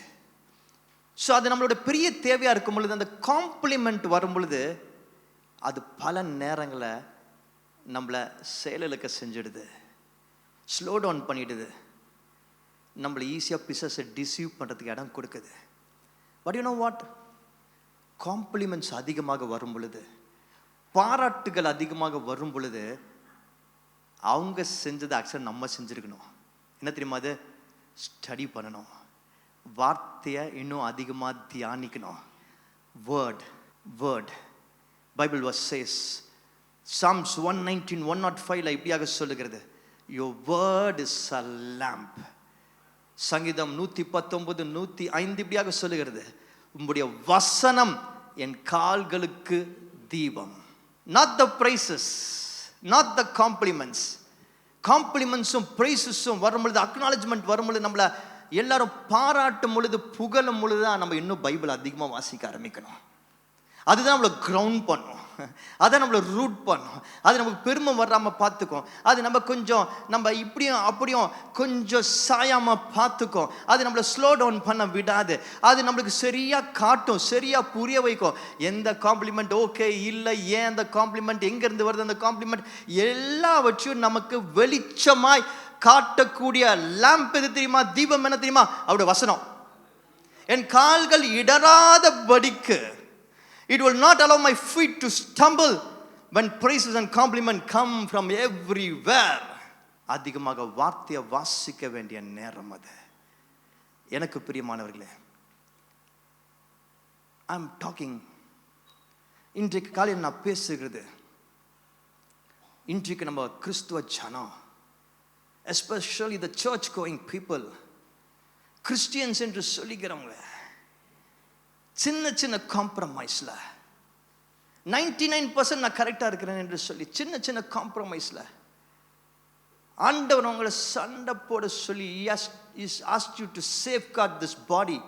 ஸோ அது நம்மளோட பெரிய தேவையாக இருக்கும் பொழுது, அந்த காம்ப்ளிமெண்ட் வரும் பொழுது அது பல நேரங்களில் நம்மளை செயலிழக்க செஞ்சிடுது, ஸ்லோ டவுன் பண்ணிடுது, நம்மளை ஈஸியாக பிசஸை டிசீவ் பண்ணுறதுக்கு இடம் கொடுக்குது. But you know what? Compliments அதிகமாக வரும் பொழுது, பாராட்டுகள் அதிகமாக வரும் பொழுது, அவங்க செஞ்சதை ஆக்சுவலாக நம்ம செஞ்சுருக்கணும். என்ன தெரியுமா? அது ஸ்டடி பண்ணணும், வார்த்தையை இன்னும் அதிகமாக தியானிக்கணும். Word Bible was says, Psalms 119, 105 இப்படியாக சொல்லுகிறது, your word is a lamp. சங்கீதம் 119, 105 இப்படியாக சொல்லுகிறது, உம்முடைய வசனம் என் கால்களுக்கு தீபம். Not the praises, not the compliments. காம்ப்ளிமெண்ட்ஸும் ப்ரைஸஸும் வரும் பொழுது, அக்னாலஜ்மெண்ட் வரும் பொழுது, நம்மளை எல்லாரும் பாராட்டும் பொழுது, புகழும் பொழுது தான் நம்ம இன்னும் பைபிள் அதிகமாக வாசிக்க ஆரம்பிக்கணும். அதுதான் நம்மளை கிரவுண்ட் பண்ணும், அதை நம்மளை ரூட் பண்ணும், அது நமக்கு பெருமை வராமல் பார்த்துக்கும், அது நம்ம கொஞ்சம் நம்ம இப்படியும் அப்படியும் கொஞ்சம் சாயாமல் பார்த்துக்கும், அது நம்மளை ஸ்லோ டவுன் பண்ண விடாது, அது நம்மளுக்கு சரியாக காட்டும், சரியாக புரிய வைக்கும். எந்த காம்ப்ளிமெண்ட் ஓகே இல்லை, ஏன் அந்த காம்ப்ளிமெண்ட் எங்கேருந்து வருது, அந்த காம்ப்ளிமெண்ட் எல்லாவற்றையும் நமக்கு வெளிச்சமாய் காட்டக்கூடிய லேம்ப் எது தெரியுமா? தீபம் என்ன தெரியுமா? அவருடைய வசனம். என் கால்கள் இடராத படிக்கு, it will not allow my feet to stumble when praises and compliment come from everywhere. அதிகமாக வார்த்தையை வாசிக்க வேண்டிய நேரம் அது. எனக்கு பிரியமானவர்களே, I am talking, இன்றைக்கு காலையில் நான் பேசுகிறது, இன்றைக்கு நம்ம கிறிஸ்துவ ஜனம், especially the church going people, Christians என்று சொல்லிக்கிறவங்க, சின்ன சின்ன காம்ப்ரமைஸில் 99% நான் கரெக்டாக இருக்கிறேன் என்று சொல்லி சின்ன சின்ன காம்ப்ரமைஸில் ஆண்டவர் உங்களை சண்டை போட சொல்லி is asked you to safeguard this body.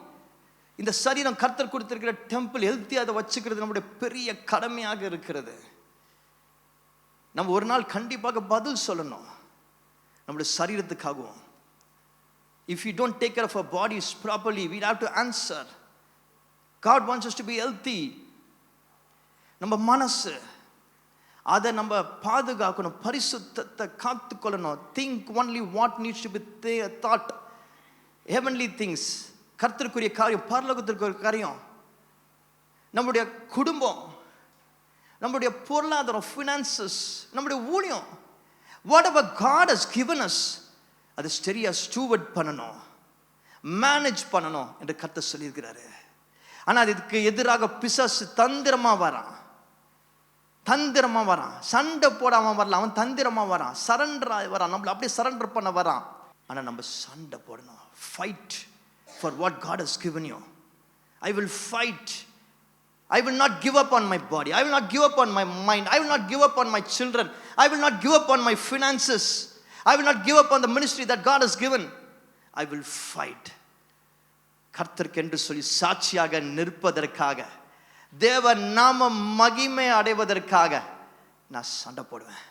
இந்த சரீரம் கர்த்தர் கொடுத்திருக்கிற டெம்பிள் ஹெல்த்தி, அதை வச்சுக்கிறது நம்முடைய பெரிய கடமையாக இருக்கிறது. நம்ம ஒரு நாள் கண்டிப்பாக பதில் சொல்லணும் நம்முடைய சரீரத்துக்காகவும். If you don't take care of our bodies properly, we have to answer. God wants us to be healthy. நம்ம மனசு அதை நம்ம பாதுகாக்கணும், பரிசுத்தத்தை காத்துக்கொள்ளணும். Think only what needs to be thought, heavenly things, கர்த்தருக்குரிய காரியம், பரலோகத்திற்குரிய காரியம். நம்முடைய குடும்பம், நம்முடைய பொருளாதாரம், ஃபினான்சஸ், நம்முடைய ஊழியம், whatever God has given us, அது சரியா ஸ்டூவர்ட் பண்ணணும், மேனேஜ் பண்ணணும் என்று கர்த்தர் சொல்லியிருக்கிறாரு. ஆனால் அதுக்கு எதிராக பிசாசு தந்திரமாக வரான், சண்டை போடாமல் வரலாம், அவன் தந்திரமாக வரான், சரண்டராக வரான், நம்மளை அப்படியே சரண்டர் பண்ண வரான். ஆனால் நம்ம சண்டை போடணும். Fight for what God has given you. I will fight. I will not give up on my body. I will not give up on my mind. I will not give up on my children. I will not give up on my finances. I will not give up on the ministry that God has given. I will fight. கர்த்தருக்கு என்று சொல்லி சாட்சியாக நிற்பதற்காக, தேவ நாம மகிமை அடைவதற்காக நான் சண்டை போடுவேன்.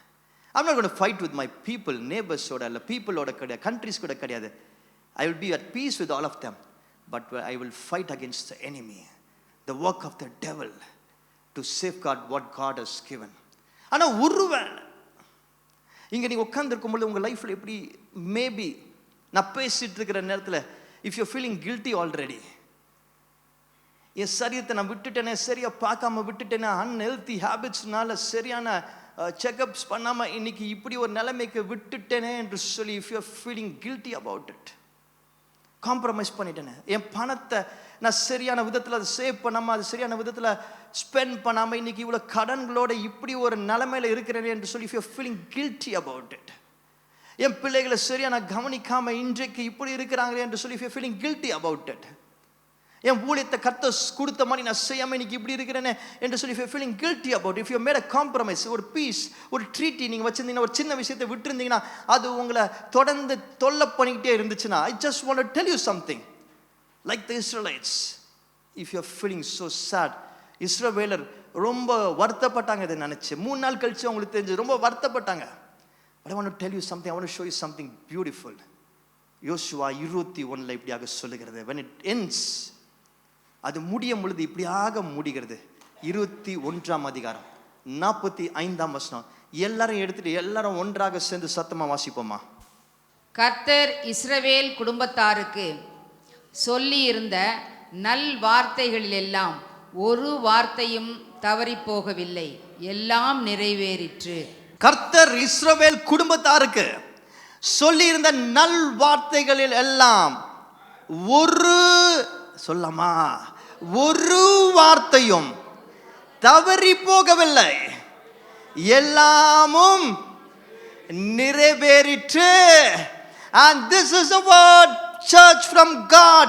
I'm not going to fight with my people, neighbors ஓட இல்ல, people ஓட கிடையாது, countries கூட கிடையாது. I will be at peace with all of them, but I will fight against the enemy, the work of the devil, to safeguard what God has given. ஆனா ஒருவேளை இங்க நீங்க உட்கார்ந்திருக்கும்போது உங்க லைஃப்ல எப்படி மேபி நான் பேசிட்டு இருக்கிற நேரத்தில் if you feeling guilty already, என் சரீரத்தை நான் விட்டுட்டேனே, சரியா பார்க்காம விட்டுட்டேனே, அன்ஹெல்தி ஹேபிட்ஸ்னால சரியான செக்அப்ஸ் பண்ணாம இன்னைக்கு இப்படி ஒரு நிலைமைக்கு விட்டுட்டேனே என்று சொல்லி if you are feeling guilty about it, compromise பண்ணிட்டேனே, என் பணத்தை நான் சரியான விதத்தில் அதை சேவ் பண்ணாமல், அது சரியான விதத்தில் ஸ்பெண்ட் பண்ணாமல் இன்னைக்கு இவ்வளோ கடன்களோட இப்படி ஒரு நிலைமையில் இருக்கிறேன் என்று சொல்லி if you feeling guilty about it, என் பிள்ளைகளை சரியா நான் கவனிக்காமல் இன்றைக்கு இப்படி இருக்கிறாங்களே என்று சொல்லி if you feeling guilty about it, என் ஊழியத்தை கர்த்தர் கொடுத்த மாதிரி நான் செய்யாமல் இன்னைக்கு இப்படி இருக்கிறேனே என்று சொல்லி if you feeling guilty about, if you made a compromise, ஒரு பீஸ், ஒரு ட்ரீட்டி நீங்கள் வச்சிருந்தீங்கன்னா, ஒரு சின்ன விஷயத்தை விட்டுருந்தீங்கன்னா, அது உங்களை தொடர்ந்து தொல்லை பண்ணிக்கிட்டே இருந்துச்சுன்னா, I just want to tell you something. Like the Israelites, if you are feeling so sad, இஸ்ரவேலர் ரொம்ப வருத்தப்பட்டாங்க. இதை நினைச்சு 3 நாள் கழிச்சு அவங்களுக்கு தெரிஞ்சு ரொம்ப வருத்தப்பட்டாங்க. But I want to tell you something, I want to show you something beautiful. யோசுவா 21 இப்படியாக சொல்லுகிறது. When it ends, அது முடியும் பொழுது இப்படியாக முடிகிறது. 21 அதிகாரம் 45 வசனம். எல்லாரும் எடுத்துட்டு எல்லாரும் ஒன்றாக சேர்ந்து சத்தமா வாசிப்போமா? கர்த்தர் இஸ்ரவேல் குடும்பத்தாருக்கு சொல்லி இருந்த நல் வார்த்தைகளிலெல்லாம் ஒரு வார்த்தையும் தவறி போகவில்லை, எல்லாம் நிறைவேறிற்று. கர்த்தர் இஸ்ரவேல் குடும்பத்தாருக்கு சொல்லி இருந்த நல் வார்த்தைகளில் எல்லாம் ஒரு சொல்லமா ஒரு வார்த்தையும் தவறி போகவில்லை, எல்லாமும் நிறைவேறிற்று. And this is a word, church, from God.